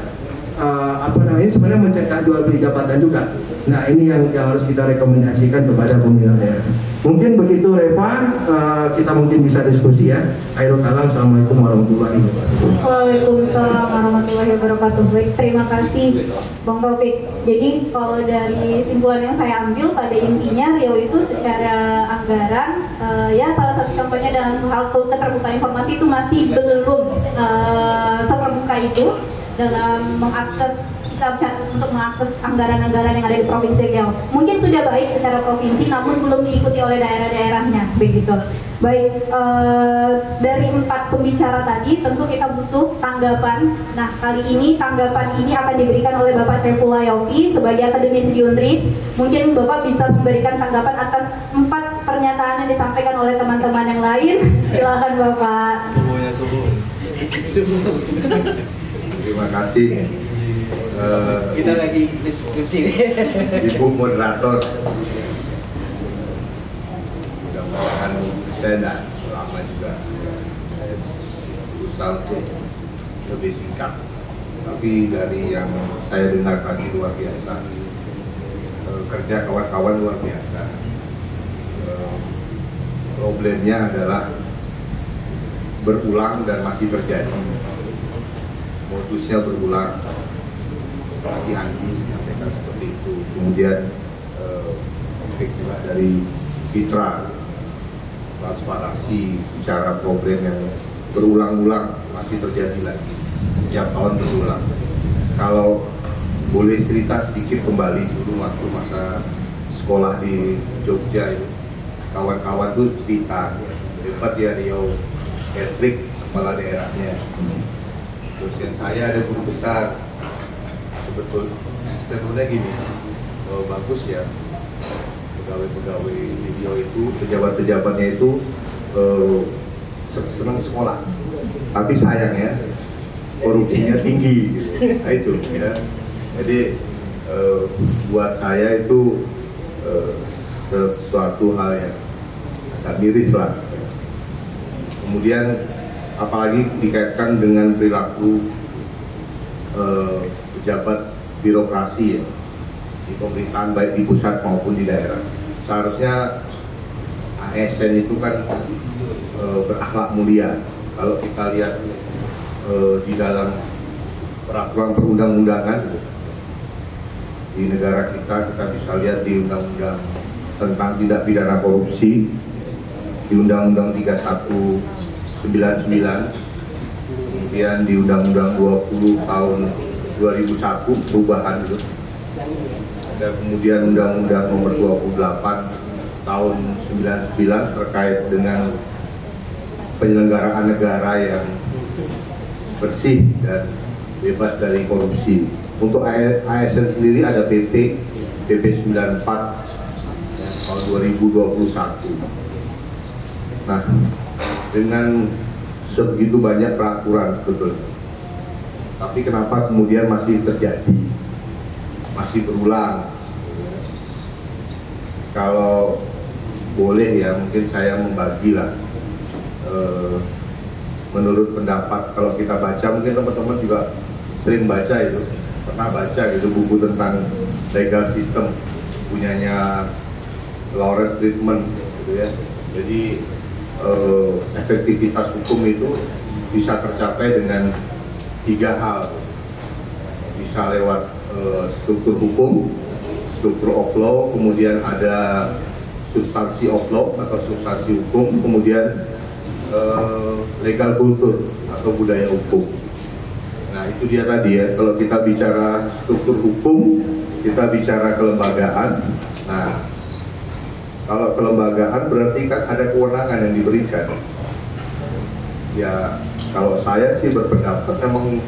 sebenarnya mencegah jual beli jabatan juga. Nah, ini yang harus kita rekomendasikan kepada pemerintah daerah. Mungkin begitu Reva, kita mungkin bisa diskusi ya. Khairul kalam, assalamualaikum warahmatullahi wabarakatuh. Waalaikumsalam warahmatullahi wabarakatuh. Baik, terima kasih Bang Taufik. Jadi kalau dari simpulan yang saya ambil pada intinya Riau itu secara anggaran ya salah satu contohnya dalam hal keterbukaan informasi itu masih belum seterbuka itu dalam mengakses untuk mengakses anggaran-anggaran yang ada di Provinsi Riau. Mungkin sudah baik secara provinsi, namun belum diikuti oleh daerah-daerahnya, begitu. Baik, dari 4 pembicara tadi, tentu kita butuh tanggapan. Nah, kali ini tanggapan ini akan diberikan oleh Bapak Syaifullah Yaufi sebagai akademisi di UNRI. Mungkin Bapak bisa memberikan tanggapan atas 4 pernyataan yang disampaikan oleh teman-teman yang lain. Silakan Bapak. Semuanya Terima kasih. Kita lagi deskripsi nih. Ibu moderator. Mudah-mudahan saya tidak lama juga. Saya berusaha untuk lebih singkat. Tapi dari yang saya dengar tadi luar biasa. Kerja kawan-kawan luar biasa. Problemnya adalah berulang dan masih terjadi. Modusnya berulang. Hati-hati menyampaikan seperti itu. Kemudian efek juga dari fitra, transparansi, bicara problem yang berulang-ulang masih terjadi lagi setiap tahun berulang. Kalau boleh cerita sedikit kembali dulu waktu masa sekolah di Jogja itu, kawan-kawan tuh cerita hebat ya Riau, Patrick kepala daerahnya. Dosen saya ada guru besar. Sebetulnya gini, bagus ya pegawai-pegawai video itu, pejabat-pejabatnya itu senang sekolah, tapi sayang ya korupsinya tinggi gitu. Nah itu ya, jadi buat saya itu sesuatu hal yang agak miris lah. Kemudian apalagi dikaitkan dengan perilaku pejabat birokrasi ya, di pemerintahan baik di pusat maupun di daerah. Seharusnya ASN itu kan berakhlak mulia. Kalau kita lihat di dalam peraturan perundang-undangan di negara kita bisa lihat di undang-undang tentang tindak pidana korupsi, di Undang-Undang 3199, kemudian di Undang-Undang 20 tahun 2001 perubahan itu, ada kemudian Undang-Undang nomor 28 tahun 99 terkait dengan penyelenggaraan negara yang bersih dan bebas dari korupsi. Untuk ASN sendiri ada PP 94 tahun 2021. Nah, dengan sebegitu banyak peraturan betul. Tapi kenapa kemudian masih terjadi, masih berulang? Kalau boleh ya, mungkin saya membagilah menurut pendapat. Kalau kita baca, mungkin teman-teman juga sering baca itu, pernah baca gitu buku tentang legal system punyanya Lawrence Friedman gitu ya. Jadi efektivitas hukum itu bisa tercapai dengan 3 hal. Bisa lewat struktur hukum, struktur of law, kemudian ada substansi of law atau substansi hukum, kemudian legal kultur atau budaya hukum. Nah itu dia tadi ya, kalau kita bicara struktur hukum, kita bicara kelembagaan. Nah kalau kelembagaan berarti kan ada kewenangan yang diberikan. Ya kalau saya sih berpendapat memang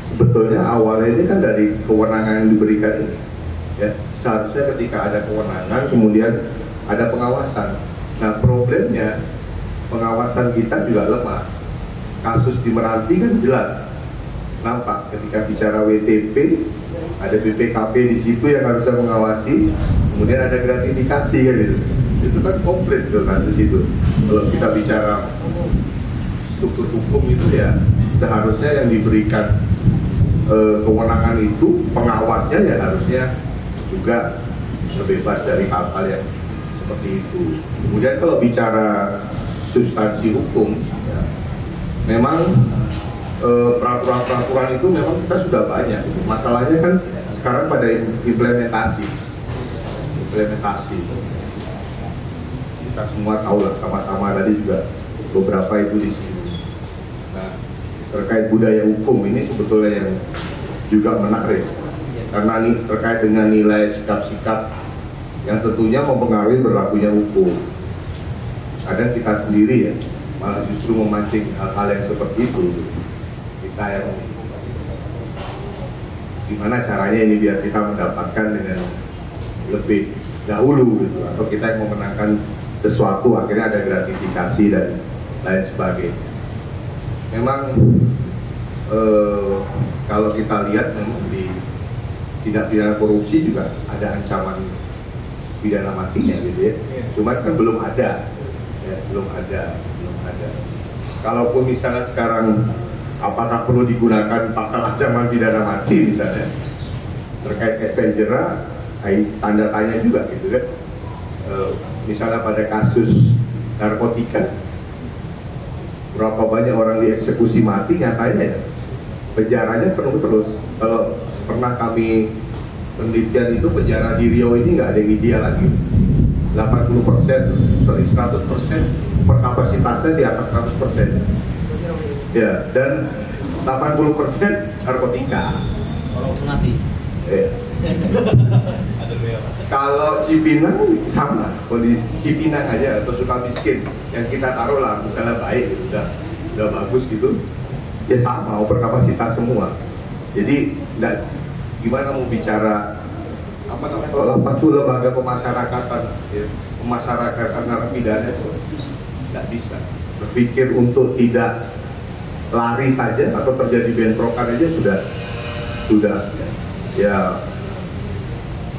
sebetulnya awalnya ini kan dari kewenangan yang diberikan ini. Ya, seharusnya ketika ada kewenangan kemudian ada pengawasan. Nah problemnya pengawasan kita juga lemah. Kasus di Meranti kan jelas nampak ketika bicara WTP, ada BPKP di situ yang harusnya mengawasi, kemudian ada gratifikasi kan gitu. Itu kan komplit tuh kasus itu. Kalau kita bicara struktur hukum itu ya seharusnya yang diberikan kewenangan itu pengawasnya ya harusnya juga terbebas dari hal-hal yang seperti itu. Kemudian kalau bicara substansi hukum, ya, memang peraturan-peraturan itu memang kita sudah banyak. Masalahnya kan sekarang pada implementasi. Kita semua tahu lah sama-sama tadi juga beberapa itu di sini. Nah, terkait budaya hukum ini sebetulnya yang juga menarik karena ini terkait dengan nilai sikap-sikap yang tentunya mempengaruhi berlakunya hukum. Kadang kita sendiri ya malah justru memancing hal-hal yang seperti itu. Kita yang gimana caranya ini biar kita mendapatkan dengan lebih dahulu gitu, atau kita yang memenangkan sesuatu akhirnya ada gratifikasi dan lain sebagainya. Memang kalau kita lihat memang di tindak pidana korupsi juga ada ancaman pidana matinya gitu ya. Cuman kan belum ada. Ya, belum ada. Kalaupun misalnya sekarang apakah perlu digunakan pasal ancaman pidana mati misalnya terkait efek jera, tanda tanya juga gitu kan. Misalnya pada kasus narkotika, berapa banyak orang dieksekusi mati, nyatanya ya penjaranya penuh terus. Kalau pernah kami penelitian itu penjara di Riau ini nggak ada yang ideal lagi. 100% per kapasitasnya di atas 100%. Ya, dan 80% narkotika. Kalau mati. Kalau Cipinang sama, kalau di Cipinang aja atau Sukamiskin yang kita taruh lah misalnya baik gitu, udah bagus gitu, ya sama overkapasitas semua. Jadi enggak, gimana mau bicara apa namanya kalau lembaga pemasyarakatan, ya, pemasyarakatan narapidana itu nggak bisa berpikir untuk tidak lari saja atau terjadi bentrokan aja sudah ya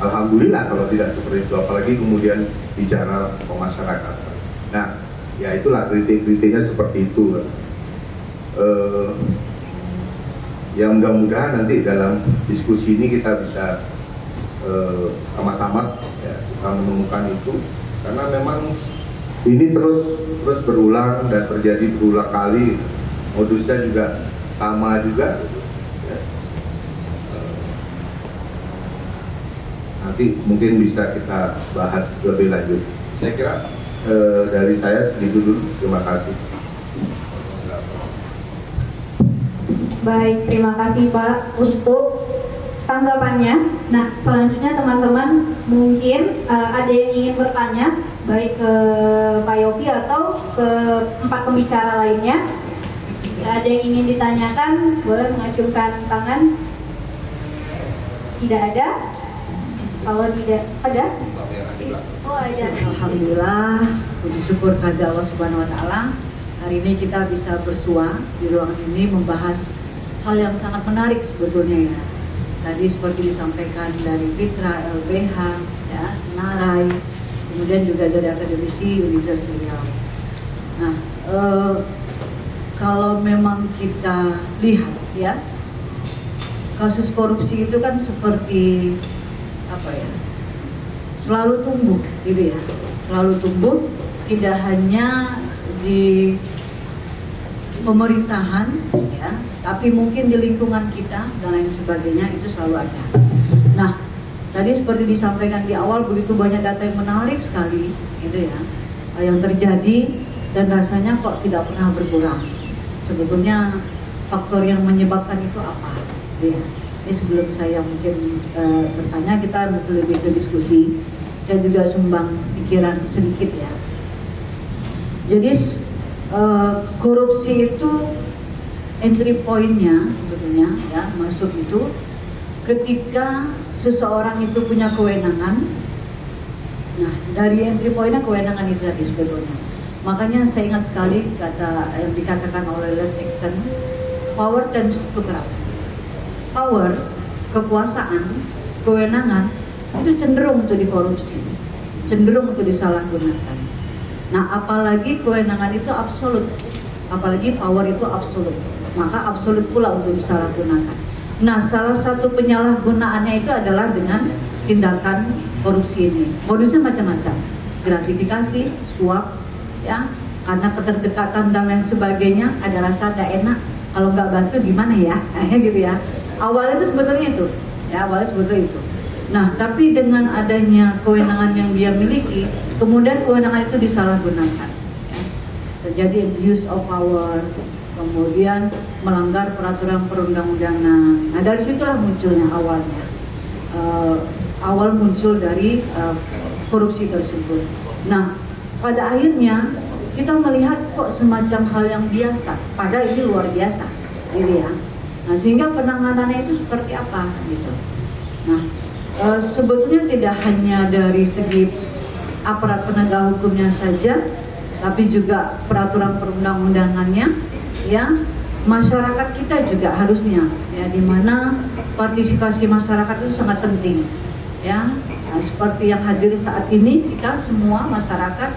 alhamdulillah kalau tidak seperti itu, apalagi kemudian bicara pemasyarakatan. Nah ya itulah kritik-kritiknya seperti itu. Ya mudah-mudahan nanti dalam diskusi ini kita bisa sama-sama ya, kita menemukan itu, karena memang ini terus berulang dan terjadi berulang kali, modusnya juga sama juga ya. Nanti mungkin bisa kita bahas lebih lanjut. Saya kira dari saya segitu dulu, terima kasih. Baik, terima kasih Pak untuk tanggapannya. Nah, selanjutnya teman-teman mungkin ada yang ingin bertanya baik ke Pak Yopi atau ke 4 pembicara lainnya. Jika ada yang ingin ditanyakan, boleh mengacungkan tangan. Tidak ada? Kalau tidak ada? Oh, ada. Alhamdulillah, puji syukur kepada Allah Subhanahu wa taala. Hari ini kita bisa bersua di ruangan ini membahas hal yang sangat menarik sebetulnya ya. Tadi seperti disampaikan dari Fitra, LBH, ya, Senarai, kemudian juga dari akademisi Universitas Riau. Nah, kalau memang kita lihat ya, kasus korupsi itu kan seperti apa ya, selalu tumbuh gitu ya, selalu tumbuh, tidak hanya di pemerintahan ya, tapi mungkin di lingkungan kita dan lain sebagainya itu selalu ada. Nah, tadi seperti disampaikan di awal begitu banyak data yang menarik sekali gitu ya, yang terjadi dan rasanya kok tidak pernah berkurang. Sebetulnya faktor yang menyebabkan itu apa? Ya. Ini sebelum saya mungkin bertanya, kita lebih ke diskusi. Saya juga sumbang pikiran sedikit ya. Jadi korupsi itu entry point-nya sebetulnya ya, masuk itu ketika seseorang itu punya kewenangan. Nah, dari entry point-nya kewenangan itu tadi sebetulnya. Makanya saya ingat sekali kata yang dikatakan oleh Lord Acton, power tends to corrupt. Power, kekuasaan, kewenangan itu cenderung untuk dikorupsi, cenderung untuk disalahgunakan. Nah, apalagi kewenangan itu absolut, apalagi power itu absolut, maka absolut pula untuk disalahgunakan. Nah, salah satu penyalahgunaannya itu adalah dengan tindakan korupsi ini. Modusnya macam-macam, gratifikasi, suap, ya, karena keterdekatan dan lain sebagainya, ada rasa gak enak, kalau nggak bantu gimana ya, gitu ya. Awalnya itu sebetulnya itu, ya, awalnya sebetulnya itu. Nah, tapi dengan adanya kewenangan yang dia miliki, kemudian kewenangan itu disalahgunakan, ya. Terjadi abuse of power, kemudian melanggar peraturan perundang-undangan. Nah, dari situlah munculnya awalnya, awal muncul dari korupsi tersebut. Nah, pada akhirnya kita melihat kok semacam hal yang biasa, padahal ini luar biasa, gitu ya. Nah, sehingga penanganannya itu seperti apa, gitu. Nah, sebetulnya tidak hanya dari segi aparat penegak hukumnya saja, tapi juga peraturan perundang-undangannya, ya, masyarakat kita juga harusnya, ya, di mana partisipasi masyarakat itu sangat penting, ya. Nah, seperti yang hadir saat ini, kita semua masyarakat,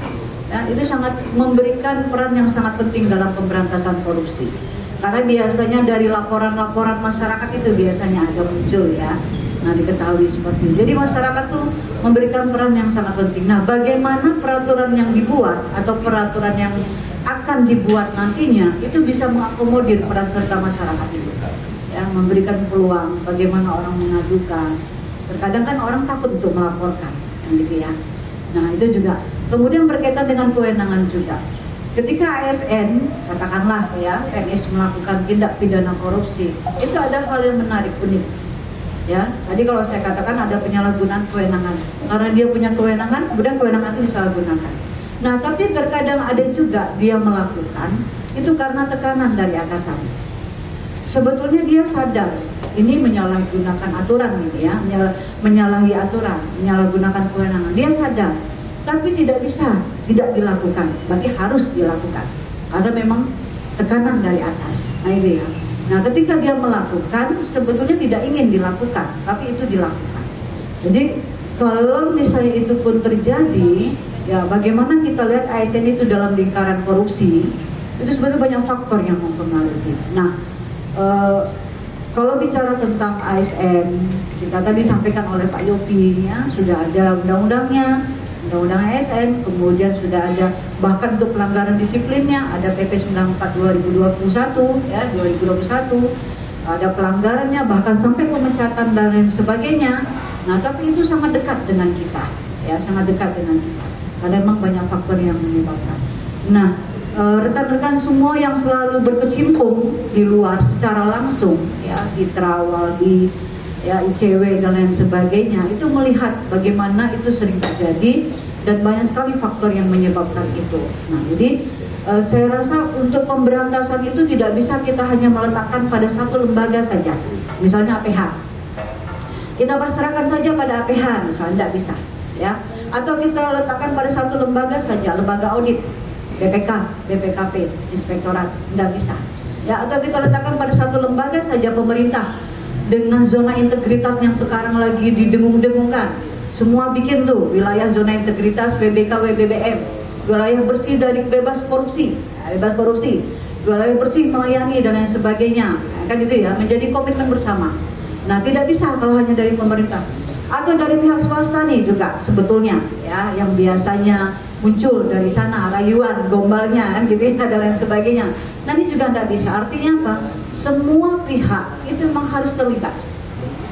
ya, itu sangat memberikan peran yang sangat penting dalam pemberantasan korupsi. Karena biasanya dari laporan-laporan masyarakat itu biasanya ada muncul, ya. Nah, diketahui seperti itu. Jadi masyarakat tuh memberikan peran yang sangat penting. Nah, bagaimana peraturan yang dibuat atau peraturan yang akan dibuat nantinya itu bisa mengakomodir peran serta masyarakat itu, ya, memberikan peluang bagaimana orang mengadukan. Terkadang kan orang takut untuk melaporkan, yang gitu ya. Nah, itu juga. Kemudian berkaitan dengan kewenangan juga. Ketika ASN, katakanlah ya, PNS melakukan tindak pidana korupsi, itu ada hal yang menarik, unik. Ya, tadi kalau saya katakan ada penyalahgunaan kewenangan. Karena dia punya kewenangan, kemudian kewenangan itu disalahgunakan. Nah, tapi terkadang ada juga dia melakukan itu karena tekanan dari atasan. Sebetulnya dia sadar ini menyalahgunakan aturan, gitu ya, menyalahi aturan, menyalahgunakan kewenangan. Dia sadar, tapi tidak bisa tidak dilakukan, berarti harus dilakukan karena memang tekanan dari atas. Nah, itu ya. Nah, ketika dia melakukan sebetulnya tidak ingin dilakukan, tapi itu dilakukan. Jadi kalau misalnya itu pun terjadi, ya bagaimana kita lihat ASN itu dalam lingkaran korupsi, itu sebenarnya banyak faktor yang mempengaruhi. Nah, kalau bicara tentang ASN, kita tadi sampaikan oleh Pak Yopi, ya, sudah ada undang-undangnya, undang-undang ASN, kemudian sudah ada bahkan untuk pelanggaran disiplinnya, ada PP 94 2021, ya, 2021, ada pelanggarannya, bahkan sampai pemecatan dan lain sebagainya. Nah, tapi itu sangat dekat dengan kita, ya, sangat dekat dengan kita, karena memang banyak faktor yang menyebabkan. Nah, rekan-rekan semua yang selalu berkecimpung di luar secara langsung, ya, di Terawal, di, ya, ICW dan lain sebagainya, itu melihat bagaimana itu sering terjadi dan banyak sekali faktor yang menyebabkan itu. Nah, jadi saya rasa untuk pemberantasan itu tidak bisa kita hanya meletakkan pada satu lembaga saja, misalnya APH. Kita pasrahkan saja pada APH, misalnya, tidak bisa, ya. Atau kita letakkan pada satu lembaga saja, lembaga audit, BPK, BPKP, Inspektorat, tidak bisa. Ya, atau kita letakkan pada satu lembaga saja pemerintah dengan zona integritas yang sekarang lagi didengung-dengungkan. Semua bikin tuh wilayah zona integritas PBK, WBBM, wilayah bersih dari bebas korupsi, bebas korupsi, wilayah bersih melayani dan lain sebagainya. Kan itu ya, menjadi komitmen bersama. Nah, tidak bisa kalau hanya dari pemerintah. Atau dari pihak swasta nih juga sebetulnya, ya, yang biasanya muncul dari sana, rayuan, gombalnya, kan gitu ya, dan lain sebagainya. Nah, ini juga tidak bisa. Artinya apa? Semua pihak itu memang harus terlibat.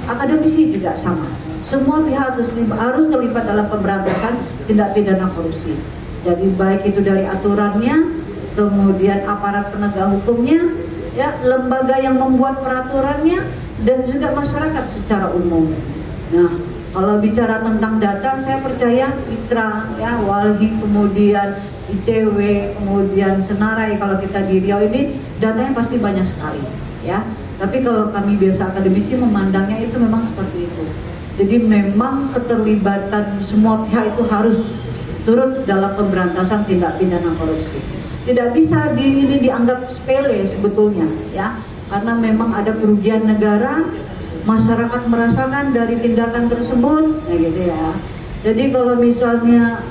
Akademisi juga sama. Semua pihak harus terlibat dalam pemberantasan tindak pidana korupsi. Jadi baik itu dari aturannya, kemudian aparat penegak hukumnya, ya, lembaga yang membuat peraturannya, dan juga masyarakat secara umum. Nah, kalau bicara tentang data, saya percaya Mitra, ya, Walhi, kemudian ICW, kemudian Senarai, kalau kita di Riau ini datanya pasti banyak sekali, ya. Tapi kalau kami biasa akademisi memandangnya itu memang seperti itu. Jadi memang keterlibatan semua pihak itu harus turut dalam pemberantasan tindak pidana korupsi. Tidak bisa ini dianggap sepele sebetulnya, ya, karena memang ada kerugian negara, masyarakat merasakan dari tindakan tersebut, ya gitu ya. Jadi kalau misalnya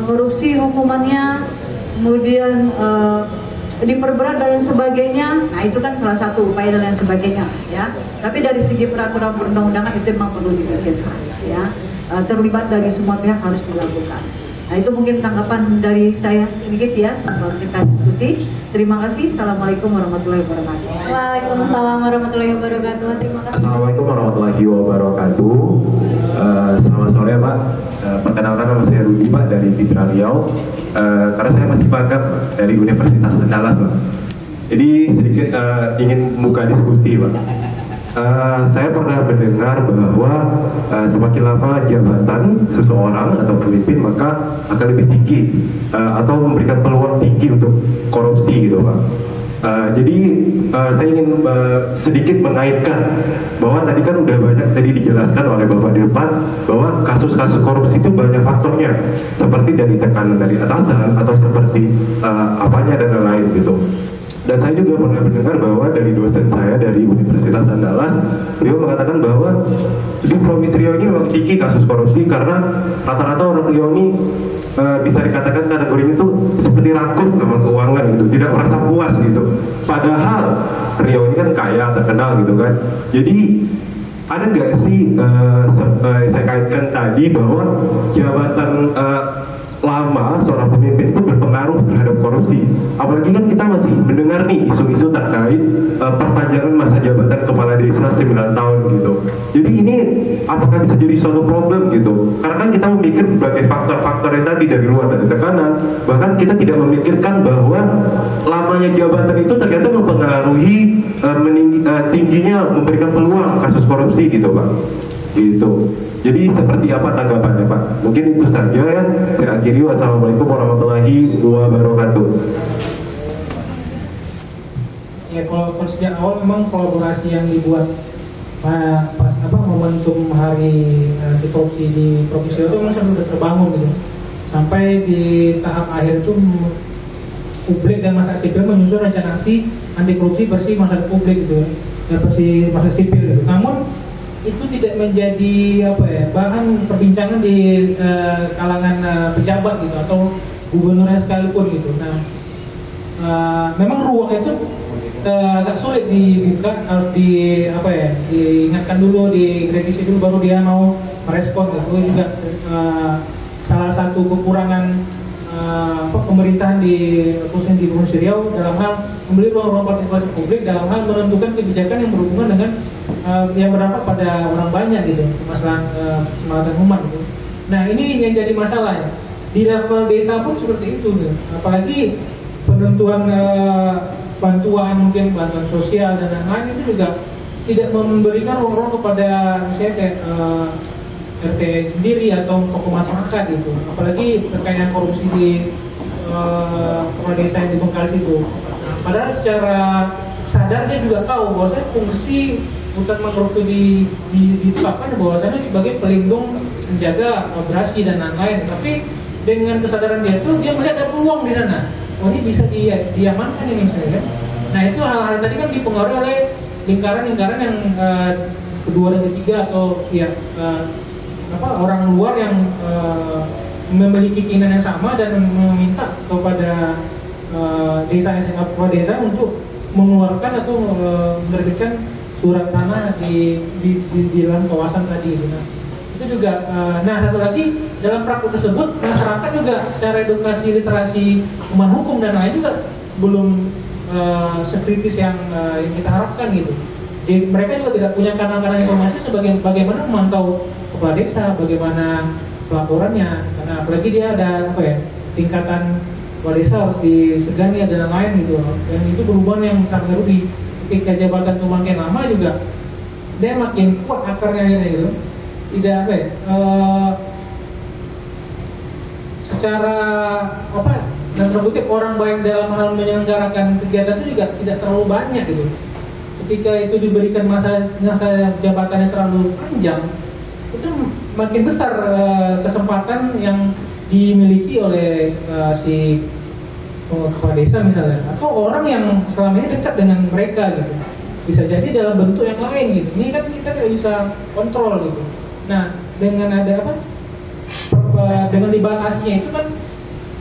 korupsi hukumannya kemudian diperberat dan sebagainya, nah itu kan salah satu upaya dan lain sebagainya, ya. Tapi dari segi peraturan perundang-undangan itu memang perlu dipikirkan, ya. Terlibat dari semua pihak harus dilakukan. Nah itu mungkin tanggapan dari saya sedikit ya sebelum kita diskusi. Terima kasih. Assalamualaikum warahmatullahi wabarakatuh. Waalaikumsalam warahmatullahi wabarakatuh. Terima kasih. Assalamualaikum warahmatullahi wabarakatuh. Selamat sore Pak. Perkenalkan nama saya Rudi Pak dari Fitra Riau. Karena saya masih magang dari Universitas Andalas Pak. Jadi sedikit ingin membuka diskusi Pak. Saya pernah mendengar bahwa semakin lama jabatan seseorang atau pemimpin maka akan lebih tinggi atau memberikan peluang tinggi untuk korupsi gitu Pak. Jadi saya ingin sedikit mengaitkan bahwa tadi kan udah banyak tadi dijelaskan oleh Bapak di depan bahwa kasus-kasus korupsi itu banyak faktornya, seperti dari tekanan dari atasan atau seperti apanya dan lain-lain gitu. Dan saya juga pernah mendengar bahwa dari dosen saya dari Universitas Andalas, beliau mengatakan bahwa di Provinsi Riau ini memang tinggi kasus korupsi karena rata-rata orang Riau ini bisa dikatakan kategorinya itu seperti rakus sama keuangan gitu, tidak merasa puas gitu. Padahal Riau ini kan kaya, terkenal gitu kan. Jadi ada nggak sih saya kaitkan tadi bahwa jabatan lama seorang pemimpin itu berpengaruh terhadap korupsi. Apalagi kan kita masih mendengar nih isu-isu terkait perpanjangan masa jabatan kepala desa 9 tahun gitu. Jadi ini apakah bisa jadi suatu problem gitu? Karena kan kita memikir berbagai faktor-faktor yang tadi dari luar, dari tekanan. Bahkan kita tidak memikirkan bahwa lamanya jabatan itu ternyata mempengaruhi tingginya memberikan peluang kasus korupsi gitu Pak. Gitu. Jadi seperti apa tanggapannya Pak? Mungkin itu saja ya. Saya akhiri. Wassalamualaikum warahmatullahi wabarakatuh. Ya kalau sejak awal memang kolaborasi yang dibuat pas momentum hari anti korupsi di Provinsi Riau itu memang sudah terbangun gitu. Sampai di tahap akhir itu publik dan masyarakat sipil menyusun rencana aksi anti korupsi versi masyarakat publik gitu, versi masyarakat sipil gitu. Namun itu tidak menjadi bahan perbincangan di kalangan pejabat gitu atau gubernurnya sekalipun gitu. Nah, memang ruang itu agak sulit dibuka, harus diingatkan dulu, dikritisi dulu baru dia mau merespon gitu. Itu juga salah satu kekurangan pemerintahan khususnya di Provinsi Riau dalam hal memberi ruang-ruang partisipasi publik dalam hal menentukan kebijakan yang berhubungan dengan yang berdampak pada orang banyak gitu, masalah keselamatan umat gitu. Nah ini yang jadi masalah ya. Di level desa pun seperti itu gitu. Apalagi penentuan bantuan, mungkin bantuan sosial dan lain-lain itu juga tidak memberikan ruang-ruang kepada misalnya kayak RT sendiri atau tokoh masyarakat gitu. Apalagi terkait dengan korupsi di kepala desa yang di Bengkalis itu. Nah, padahal secara sadar dia juga tahu bahwa fungsi hutan mangrove itu ditetapkan bahwasanya sebagai pelindung, menjaga operasi dan lain-lain. Tapi dengan kesadaran dia tuh dia melihat ada peluang di sana. Oh ini bisa diamankan ini misalnya kan. Nah itu hal-hal tadi kan dipengaruhi oleh lingkaran-lingkaran yang kedua dan ketiga atau ya orang luar yang memiliki keinginan yang sama dan meminta kepada desa untuk mengeluarkan atau menerbitkan surat tanah di dalam kawasan tadi. Nah, itu juga. Nah satu lagi dalam praktik tersebut masyarakat juga secara edukasi, literasi, pemahaman hukum dan lain juga belum sekritis yang kita harapkan gitu. Jadi, mereka juga tidak punya kanal-kanal informasi sebagai bagaimana memantau kepala desa, bagaimana pelaporannya. Karena apalagi dia ada tingkatan kepala desa harus disegani dan lain-lain gitu. Dan itu berhubungan yang sangat rugi. Ketika jabatan itu makin lama juga dia makin kuat akarnya gitu. Tidak secara dan terbukti orang baik dalam hal menyelenggarakan kegiatan itu juga tidak terlalu banyak gitu. Ketika itu diberikan masa jabatannya terlalu panjang, itu makin besar kesempatan yang dimiliki oleh si kepala desa misalnya, atau orang yang selama ini dekat dengan mereka gitu. Bisa jadi dalam bentuk yang lain gitu. Ini kan kita tidak bisa kontrol gitu. Nah, dengan ada dengan dibatasinya itu kan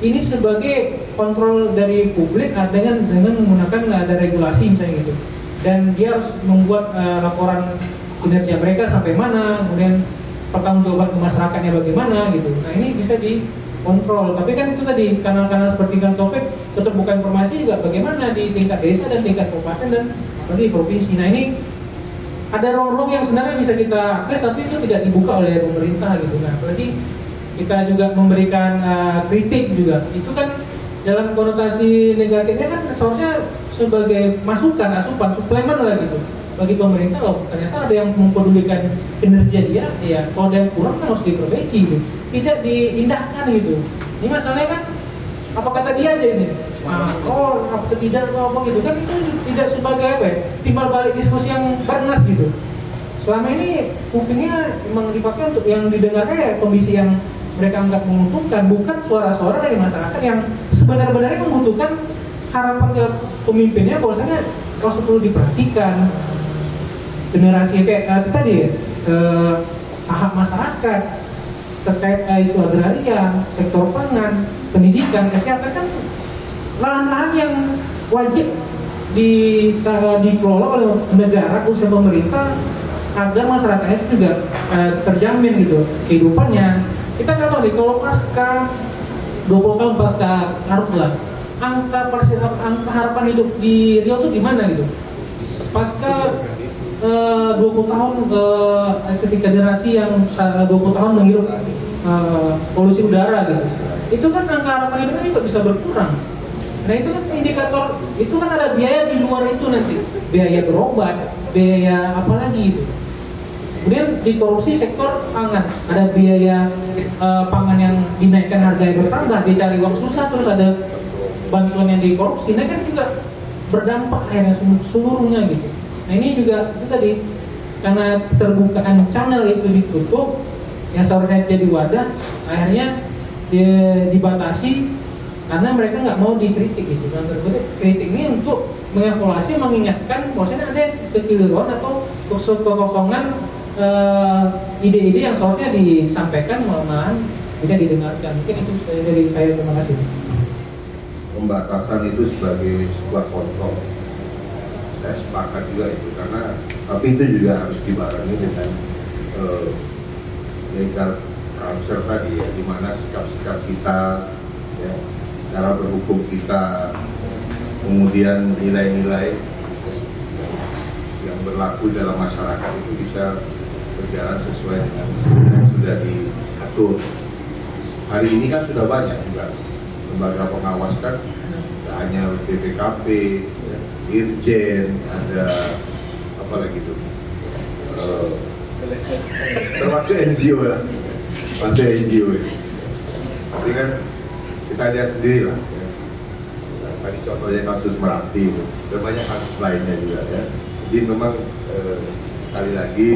ini sebagai kontrol dari publik dengan menggunakan ada regulasi misalnya gitu. Dan dia harus membuat laporan kinerja mereka sampai mana, kemudian pertanggungjawaban ke masyarakatnya bagaimana gitu. Nah, ini bisa dikontrol. Tapi kan itu tadi kanal-kanal seperti kan topik keterbukaan informasi juga bagaimana di tingkat desa dan tingkat kabupaten dan apalagi provinsi. Nah, ini ada ruang-ruang yang sebenarnya bisa kita akses tapi itu tidak dibuka oleh pemerintah gitu. Nah, apalagi kita juga memberikan kritik juga. Itu kan dalam konotasi negatifnya kan seharusnya sebagai masukan, asupan, suplemen lah gitu bagi pemerintah. Loh, ternyata ada yang mempedulikan kinerja dia, ya kalau ada yang kurang kan harus diperbaiki gitu. Tidak diindahkan gitu. Ini masalahnya kan apa kata dia aja ini? Oh, apa tidak apa gitu kan, itu tidak sebagai apa ya, timbal balik diskusi yang bernas gitu. Selama ini kupingnya memang dipakai untuk yang didengarkan ya kondisi yang mereka anggap menguntungkan, bukan suara-suara dari masyarakat yang sebenarnya membutuhkan harapan ke pemimpinnya bahwasanya kalau perlu diperhatikan generasi kayak tadi hak masyarakat terkait isu agraria, sektor pangan, pendidikan, kesehatan kan lahan-lahan yang wajib dikelola oleh negara khususnya pemerintah agar masyarakatnya itu juga terjamin gitu kehidupannya. Kita nggak tahu nih kalau pasca 20 tahun pasca Karhutla angka harapan hidup di Riau itu gimana gitu? Pasca 20 tahun ketika generasi yang 20 tahun menghirup polusi udara gitu, itu kan angka harapan hidupnya juga bisa berkurang. Nah, itu kan indikator, itu kan ada biaya di luar itu nanti, biaya berobat, biaya apa lagi gitu. Kemudian di korupsi sektor pangan, ada biaya pangan yang dinaikkan harganya bertambah, dia cari uang susah, terus ada bantuan yang dikorupsi, nah kan juga berdampak akhirnya seluruhnya gitu. Nah, ini juga itu tadi karena terbukaan channel itu ditutup, yang seharusnya jadi wadah, akhirnya dibatasi karena mereka nggak mau dikritik gitu. Nah, kritik ini untuk mengevaluasi, mengingatkan bahwasanya ada kekeliruan atau kekosongan ide-ide yang seharusnya disampaikan malahan tidak didengarkan. Mungkin itu dari saya, terima kasih. Pembatasan itu sebagai sebuah kontrol, saya sepakat juga itu, karena tapi itu juga harus dibarengi dengan legal culture tadi ya, dimana sikap-sikap kita ya, cara berhukum kita, kemudian nilai-nilai yang berlaku dalam masyarakat itu bisa berjalan sesuai dengan yang sudah diatur. Hari ini kan sudah banyak juga lembaga pengawas kan, tidak hanya BPKP, Dirjen, ada apa lagi tuh, termasuk NGO lah, ada NGO ya. Tapi kan kita lihat sendiri lah ya. Tadi contohnya kasus Merapi, dan banyak kasus lainnya juga ya. Jadi memang sekali lagi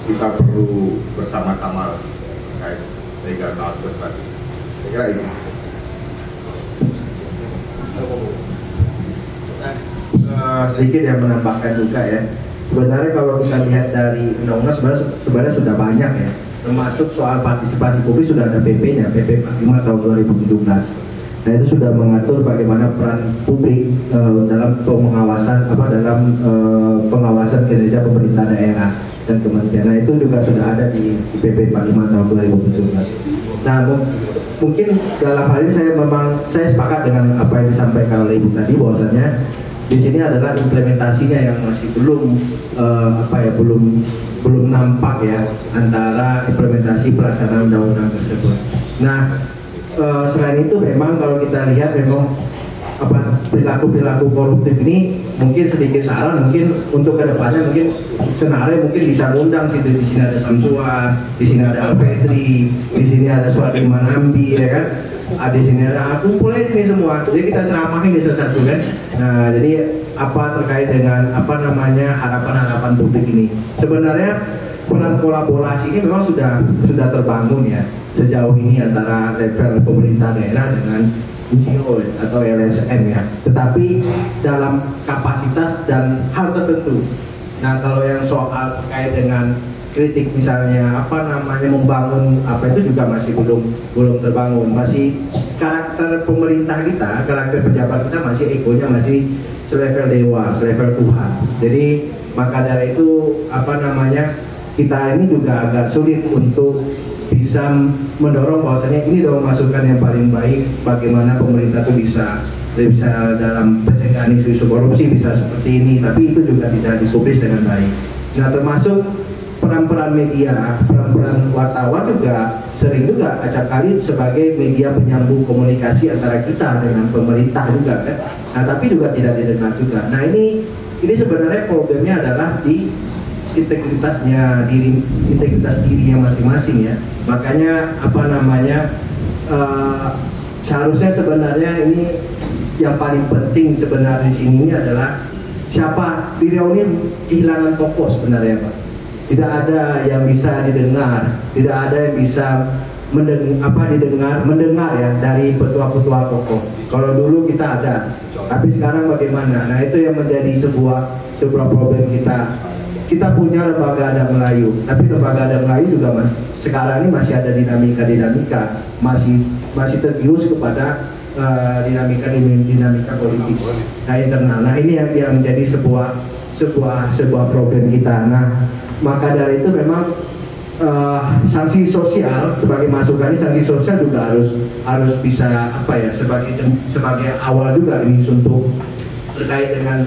kita perlu bersama-sama terkait legal culture tadi. Saya kira ini. Sedikit yang menambahkan juga ya. Sebenarnya kalau kita lihat dari undang-undang sebenarnya sudah banyak ya. Termasuk soal partisipasi publik sudah ada PP-nya, PP 45 tahun 2017. Nah, itu sudah mengatur bagaimana peran publik dalam pengawasan pengawasan kinerja pemerintah daerah dan kementerian. Nah, itu juga sudah ada di PP 45 tahun 2017. Nah, mungkin dalam hal ini saya sepakat dengan apa yang disampaikan oleh Ibu tadi, bahwasanya di sini adalah implementasinya yang masih belum nampak ya, antara implementasi pelaksanaan undang-undang tersebut. Nah, selain itu memang kalau kita lihat memang perilaku koruptif ini mungkin sedikit salah, mungkin untuk kedepannya mungkin senarai mungkin bisa ngundang situ, di sini ada Samsuar, di sini ada Alfedri, di sini ada Suadiman Ambi ya kan, di sini ada kumpulnya di sini semua, jadi kita ceramahin di satu kan. Nah, jadi apa terkait dengan harapan-harapan publik ini sebenarnya peran kolaborasi ini memang sudah terbangun ya sejauh ini antara level pemerintah daerah dengan NGO atau LSM ya. Tetapi dalam kapasitas dan hal tertentu. Nah, kalau yang soal terkait dengan kritik misalnya membangun itu juga masih belum terbangun. Masih karakter pemerintah kita, karakter pejabat kita masih egonya masih selevel dewa, selevel Tuhan. Jadi maka dari itu kita ini juga agak sulit untuk bisa mendorong bahwasanya ini adalah masukan yang paling baik bagaimana pemerintah itu bisa dalam pencegahan isu-isu korupsi bisa seperti ini, tapi itu juga tidak dipublis dengan baik. Nah, termasuk peran-peran media, peran-peran wartawan juga sering juga acap kali sebagai media penyambung komunikasi antara kita dengan pemerintah juga kan. Nah, tapi juga tidak didengar juga. Nah, ini sebenarnya problemnya adalah di integritas dirinya masing-masing ya. Makanya seharusnya sebenarnya ini yang paling penting sebenarnya di sini adalah siapa Riau ini kehilangan tokoh sebenarnya Pak. Tidak ada yang bisa didengar, tidak ada yang bisa mendengar ya dari petua-petua tokoh. Kalau dulu kita ada, tapi sekarang bagaimana? Nah, itu yang menjadi sebuah problem kita. Kita punya lembaga adat Melayu, tapi lembaga adat Melayu juga sekarang ini masih ada dinamika, masih tergerus kepada dinamika politik internal. Nah, ini yang menjadi sebuah problem kita. Nah, maka dari itu memang sanksi sosial sebagai masukan ini, sanksi sosial juga harus bisa sebagai awal juga ini untuk terkait dengan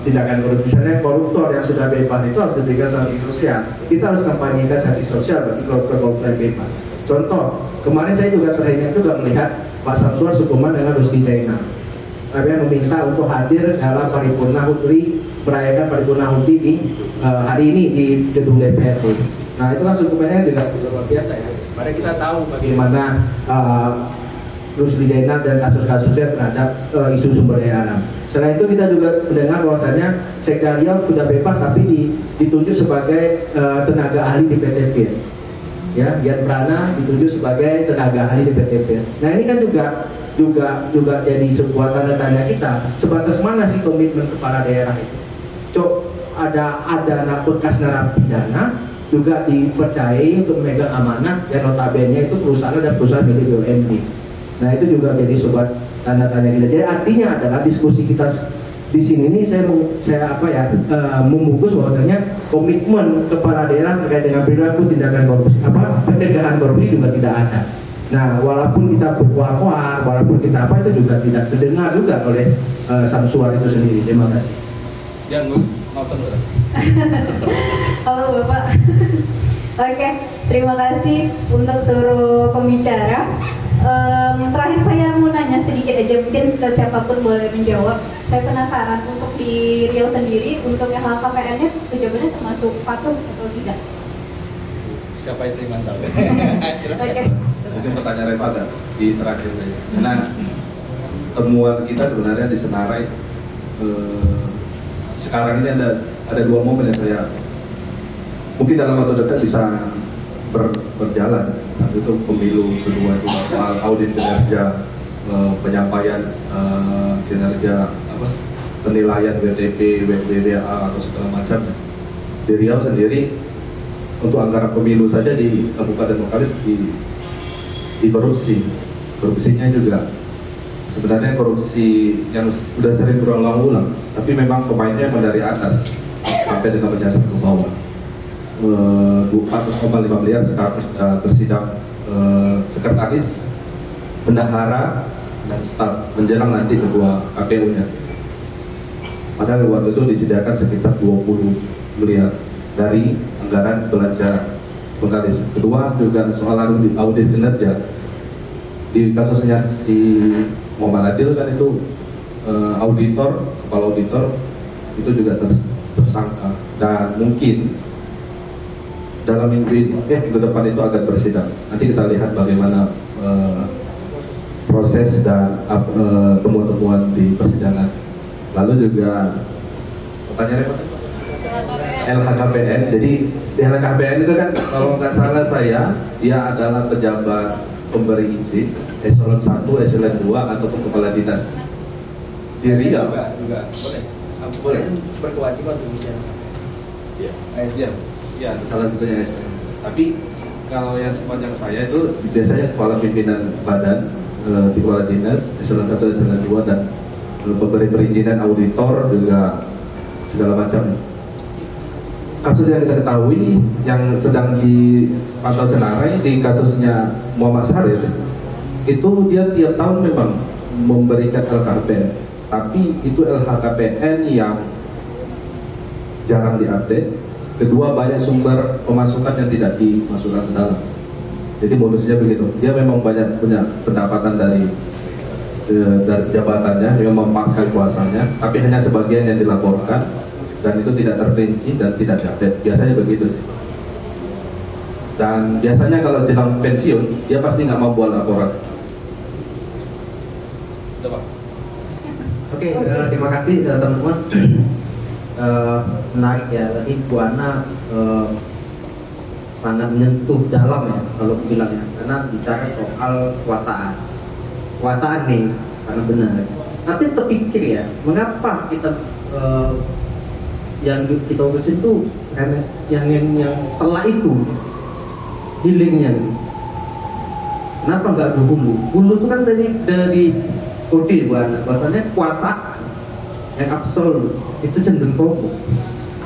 tindakan korupsi. Misalnya koruptor yang sudah bebas itu harus diberikan sanksi sosial. Kita harus kampanyekan sanksi sosial bagi koruptor yang bebas. Contoh, kemarin saya juga teringat juga melihat Pak Samsuar Sukuman dengan Rusdi Zainal. Kami meminta untuk hadir dalam paripurna HUTRI, merayakan paripurna HUTRI di hari ini di gedung DPRD. Nah, itu kan Sukumannya juga luar biasa ya. Mari kita tahu bagaimana Rusdi Zainal dan kasus-kasusnya terhadap isu sumber daya alam. Selain itu kita juga mendengar bahwasanya Sekda Riau sudah bebas tapi ditunjuk sebagai tenaga ahli di PTP. Ya, Dian Prana ditunjuk sebagai tenaga ahli di PTP. Nah, ini kan juga jadi sebuah tanda tanya kita. Sebatas mana sih komitmen kepala daerah itu? Ada bekas narapidana juga dipercayai untuk memegang amanah dan notabene itu perusahaan dan perusahaan milik BUMD. Nah, itu juga jadi sebuah tanda tanya kita. Jadi artinya adalah diskusi kita di sini ini saya membungkus bahwasanya komitmen kepala daerah terkait dengan perilaku tindakan korupsi, pencegahan korupsi juga tidak ada. Nah, walaupun kita berkuar-kuar, walaupun kita itu juga tidak terdengar juga oleh Samsuar itu sendiri. Terima kasih. Yang nonton dulu. Halo Bapak. Oke, terima kasih untuk seluruh pembicara. Terakhir saya mau nanya sedikit aja, mungkin ke siapapun boleh menjawab. Saya penasaran untuk di Riau sendiri, untuk yang LKPN-nya pejabatnya termasuk patuh atau tidak? Siapa yang saya mantap? Oke. Mungkin pertanyaan Repata di terakhir saja. Nah, temuan kita sebenarnya di Senarai sekarang ini ada dua momen yang saya mungkin dalam waktu dekat bisa berjalan. Satu itu pemilu, kedua itu soal audit kinerja, penyampaian kinerja penilaian WTP, WDA atau segala macam. Di Riau sendiri untuk anggaran pemilu saja di Kabupaten Bengkalis di korupsinya juga sebenarnya korupsi yang sudah sering berulang-ulang, tapi memang pemainnya dari atas sampai dengan menyasar ke bawah. 4,5 miliar sekarang sudah bersidang sekretaris, bendahara, dan staf menjelang nanti kedua KPU-nya. Padahal waktu itu disediakan sekitar 20 miliar dari anggaran belanja Bengkalis. Kedua juga soal audit kinerja. Di kasusnya si Muhammad Adil kan itu kepala auditor itu juga tersangka, dan mungkin dalam minggu depan itu akan bersidang. Nanti kita lihat bagaimana proses dan temuan-temuan di persidangan. Lalu juga pertanyaannya apa? LHKPN. Jadi di LHKPN itu kan kalau nggak salah saya, dia adalah pejabat pemberi izin eselon 1, eselon 2 ataupun kepala dinas di Riau. Juga boleh. Boleh berkewajiban untuk bisa. Ya, salah satunya ASN. Tapi kalau yang sepanjang saya itu biasanya kepala pimpinan badan, di kepala dinas, eselon 1, eselon 2 dan pemberi perizinan, auditor juga segala macam. Kasus yang kita ketahui yang sedang dipantau Senarai di kasusnya Muhammad Syarif itu dia tiap tahun memang memberikan LHKPN, tapi itu LHKPN yang jarang diupdate. Kedua, banyak sumber pemasukan yang tidak dimasukkan ke dalam. Jadi modusnya begitu. Dia memang banyak punya pendapatan dari jabatannya, dia memakai kuasanya, tapi hanya sebagian yang dilaporkan dan itu tidak terperinci dan tidak diupdate. Biasanya begitu sih. Dan biasanya kalau jelang pensiun, dia pasti nggak mau buat laporan. Oke, terima kasih teman-teman. Menarik ya, tadi Bu Ana sangat menyentuh dalam ya kalau bilang ya, karena bicara soal kekuasaan nih, sangat benar. Tapi terpikir ya, mengapa kita yang kita urus itu karena yang setelah itu healingnya, kenapa nggak dulu? Hulu itu kan dari kode Bu Ana, bahasanya kuasa yang absolut itu cenderung pokok.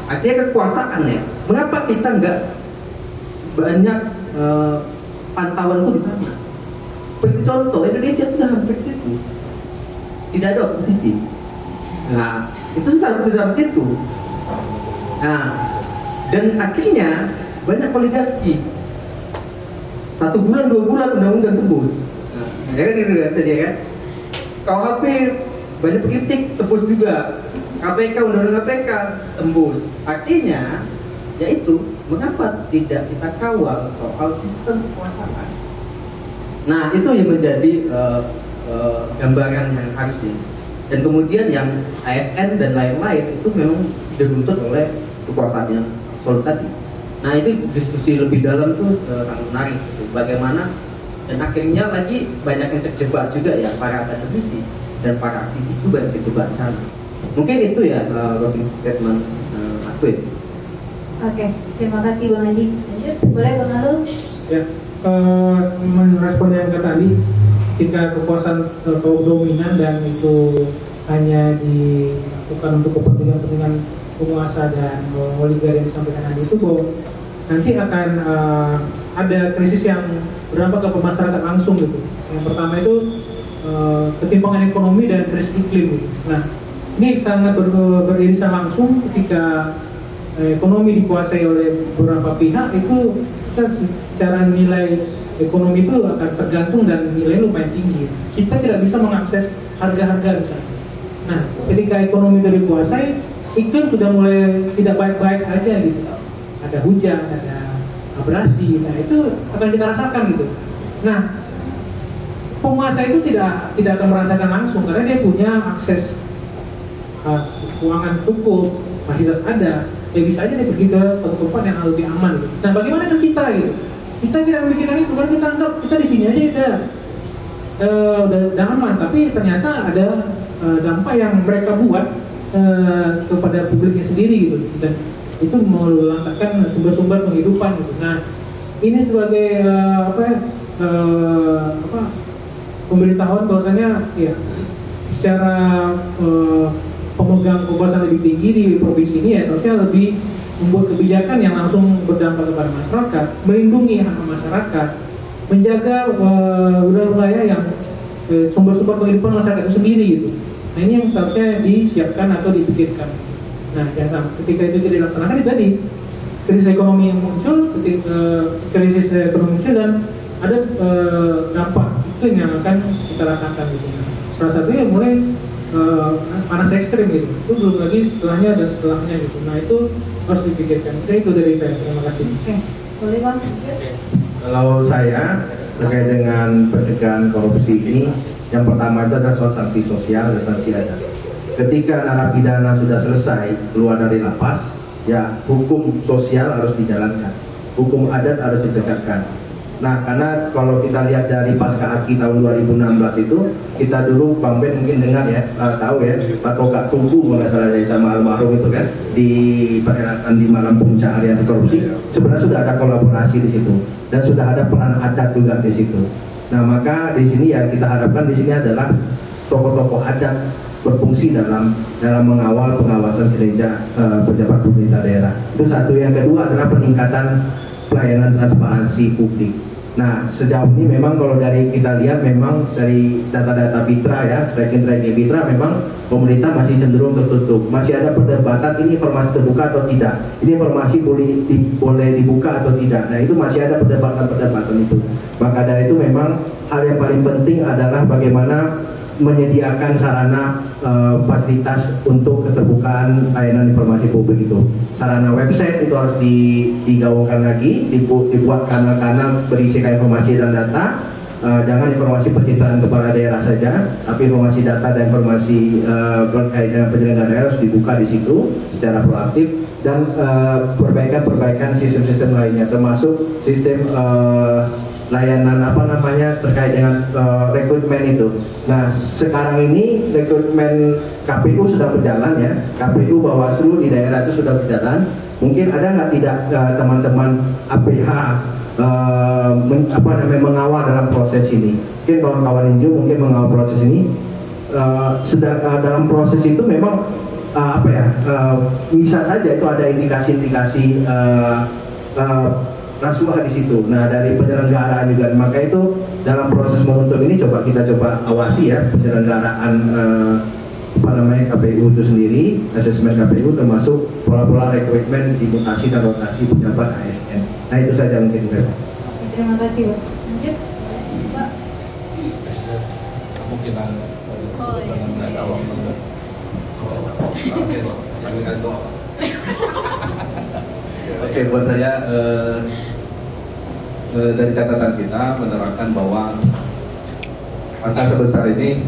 Artinya kekuasaan ya. Mengapa kita nggak banyak pantauan itu di sana? Seperti contoh Indonesia itu sudah hampir situ, tidak ada oposisi. Nah itu sudah di situ. Nah dan akhirnya banyak oligarki. 1 bulan 2 bulan undang-undang tembus. Nah, ya kan gitu kan tadi ya kan. KUHP banyak kritik tembus juga. KPK, undang-undang KPK tembus. Artinya yaitu mengapa tidak kita kawal soal sistem kekuasaan. Nah itu yang menjadi gambaran yang harusnya. Dan kemudian yang ASN dan lain-lain itu memang dituntut oleh kekuasaan yang absolut tadi. Nah itu diskusi lebih dalam tuh sangat menarik gitu. Bagaimana dan akhirnya lagi banyak yang terjebak juga ya, para akademisi dan para aktivis juga yang terjebak di sana. Mungkin itu ya closing statement aku ya. Oke, terima kasih Bang Adi. Lanjut, boleh Bang Alul? Ya, merespon yang tadi, ketika kekuasaan kaum dominan dan itu hanya dilakukan untuk kepentingan penguasa dan oligarki yang disampaikan tadi itu, bahwa nanti akan ada krisis yang berdampak ke masyarakat langsung gitu. Yang pertama itu ketimpangan ekonomi dan krisis iklim gitu. Nah, ini sangat beririsan langsung ketika ekonomi dikuasai oleh beberapa pihak, itu kita secara nilai ekonomi itu akan tergantung dan nilai lumayan tinggi. Kita tidak bisa mengakses harga-harga misalnya. Nah, ketika ekonomi itu dikuasai, iklim sudah mulai tidak baik-baik saja gitu. Ada hujan, ada abrasi, nah itu akan kita rasakan gitu. Nah, penguasa itu tidak akan merasakan langsung karena dia punya akses keuangan cukup, fasilitas ada, ya bisa aja dia pergi ke suatu tempat yang lebih aman gitu. Nah bagaimana dengan kita gitu? Kita tidak memikirkan itu karena kita anggap kita di sini aja udah aman, tapi ternyata ada dampak yang mereka buat kepada publiknya sendiri gitu, dan itu melantarkan sumber-sumber penghidupan gitu. Nah ini sebagai pemberitahuan bahwasanya ya secara pemegang kekuasaan lebih tinggi di provinsi ini ya sosial lebih membuat kebijakan yang langsung berdampak kepada masyarakat, melindungi hak masyarakat, menjaga wilayah-wilayah yang sumber-sumber kehidupan masyarakat itu sendiri gitu. Nah ini yang seharusnya disiapkan atau dipikirkan. Nah ketika itu tidak dilaksanakan, itu tadi krisis ekonomi yang muncul, krisis ekonomi muncul dan ada dampak itu yang akan kita rasakan gitu. Salah satunya mulai panas ekstrim gitu, itu belum lagi setelahnya dan setelahnya gitu. Nah itu harus dipikirkan. Itu dari saya. Terima kasih. Oke, boleh Bang. Kalau saya terkait dengan pencegahan korupsi ini, yang pertama itu adalah soal sanksi sosial dan sanksi adat. Ketika narapidana sudah selesai keluar dari lapas, ya hukum sosial harus dijalankan, hukum adat harus ditegakkan. Nah, karena kalau kita lihat dari pasca Aki tahun 2016 itu, kita dulu Bang Ben mungkin dengar ya, tahu ya, Pak Togak Tugu kalau nggak salah sama almarhum itu kan, di perhelatan di malam puncak hari anti korupsi, sebenarnya sudah ada kolaborasi di situ dan sudah ada peran adat juga di situ. Nah, maka di sini ya kita harapkan di sini adalah tokoh-tokoh adat berfungsi dalam mengawal pengawasan kinerja pejabat pemerintah daerah. Itu satu. Yang kedua adalah peningkatan pelayanan transparansi publik. Nah, sejauh ini memang kalau dari kita lihat memang dari data-data Fitra ya, tracking Fitra memang pemerintah masih cenderung tertutup. Masih ada perdebatan ini informasi terbuka atau tidak. Ini informasi boleh dibuka atau tidak. Nah, itu masih ada perdebatan itu. Maka dari itu memang hal yang paling penting adalah bagaimana menyediakan sarana fasilitas untuk keterbukaan layanan informasi publik itu. Sarana website itu harus digaungkan lagi, dibuat kanal-kanal berisikan informasi dan data. Jangan informasi pencitraan kepala daerah saja, tapi informasi data dan informasi berkait dengan penyelenggaraan daerah harus dibuka di situ secara proaktif, dan perbaikan sistem-sistem lainnya, termasuk sistem layanan terkait dengan rekrutmen itu. Nah, sekarang ini rekrutmen KPU sudah berjalan ya, KPU Bawaslu di daerah itu sudah berjalan. Mungkin ada nggak tidak teman-teman APH mengawal dalam proses ini? Mungkin kawan-kawan Inju mungkin mengawal proses ini. Dalam proses itu memang bisa saja itu ada indikasi-indikasi rasuah di situ. Nah, dari penyelenggaraan juga, maka itu dalam proses momentum ini kita coba awasi ya penyelenggaraan KPU itu sendiri, asesmen KPU termasuk pola-pola rekrutmen, dimutasi dan rotasi pejabat ASN. Nah, itu saja mungkin. Terima kasih, Pak. Lanjut, Pak. Kemungkinan Oke, buat saya dari catatan kita menerangkan bahwa angka sebesar ini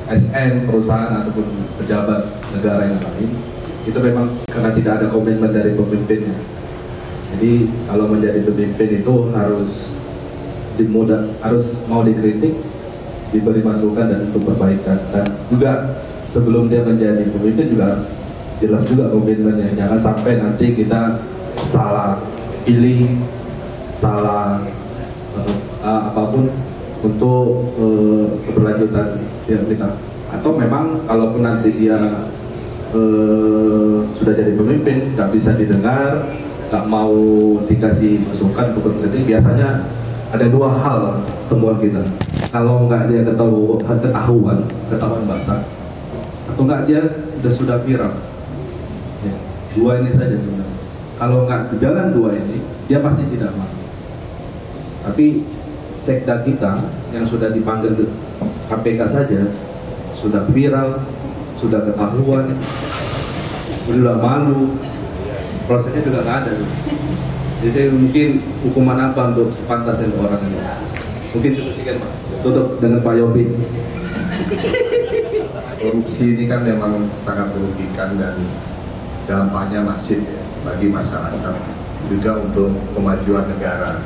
SN, perusahaan ataupun pejabat negara yang lain itu memang karena tidak ada komitmen dari pemimpinnya. Jadi kalau menjadi pemimpin itu harus mau dikritik, diberi masukan dan untuk perbaikan, dan juga sebelum dia menjadi pemimpin juga harus jelas juga komitmennya. Jangan sampai nanti kita salah pilih, salah apapun untuk keberlanjutan kita. Atau memang kalaupun nanti dia sudah jadi pemimpin, nggak bisa didengar, nggak mau dikasih masukan untuk berkritik, biasanya ada dua hal temuan kita. Kalau nggak dia ketahuan basah, atau nggak dia sudah viral. Ya, dua ini saja sebenarnya. Kalau nggak berjalan dua ini, dia pasti tidak mau. Tapi sekda kita yang sudah dipanggil ke KPK saja sudah viral, sudah ketahuan, sudah malu, prosesnya juga nggak ada. Jadi mungkin hukuman apa untuk sepantasnya orang ini? Mungkin cukup sekian, Pak. Tutup dengan Pak Yopi. Korupsi ini kan memang sangat merugikan dan dampaknya masif ya, bagi masyarakat, juga untuk kemajuan negara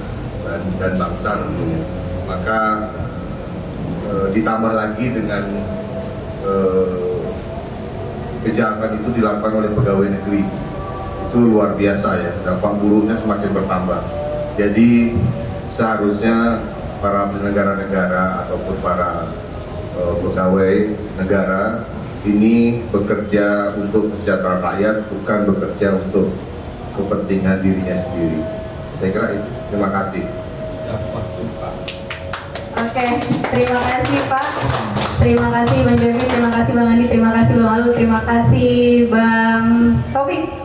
dan bangsa tentunya. Maka ditambah lagi dengan kejahatan itu dilakukan oleh pegawai negeri, itu luar biasa ya, dampak buruknya semakin bertambah. Jadi seharusnya para penyelenggara negara ataupun para pegawai negara ini bekerja untuk kesejahteraan rakyat, bukan bekerja untuk kepentingan dirinya sendiri. Saya kira itu. Terima kasih. Oke, terima kasih Pak. Terima kasih Bang Jemi, terima kasih Bang Andi, terima kasih Bang Alu, terima kasih Bang Taufik.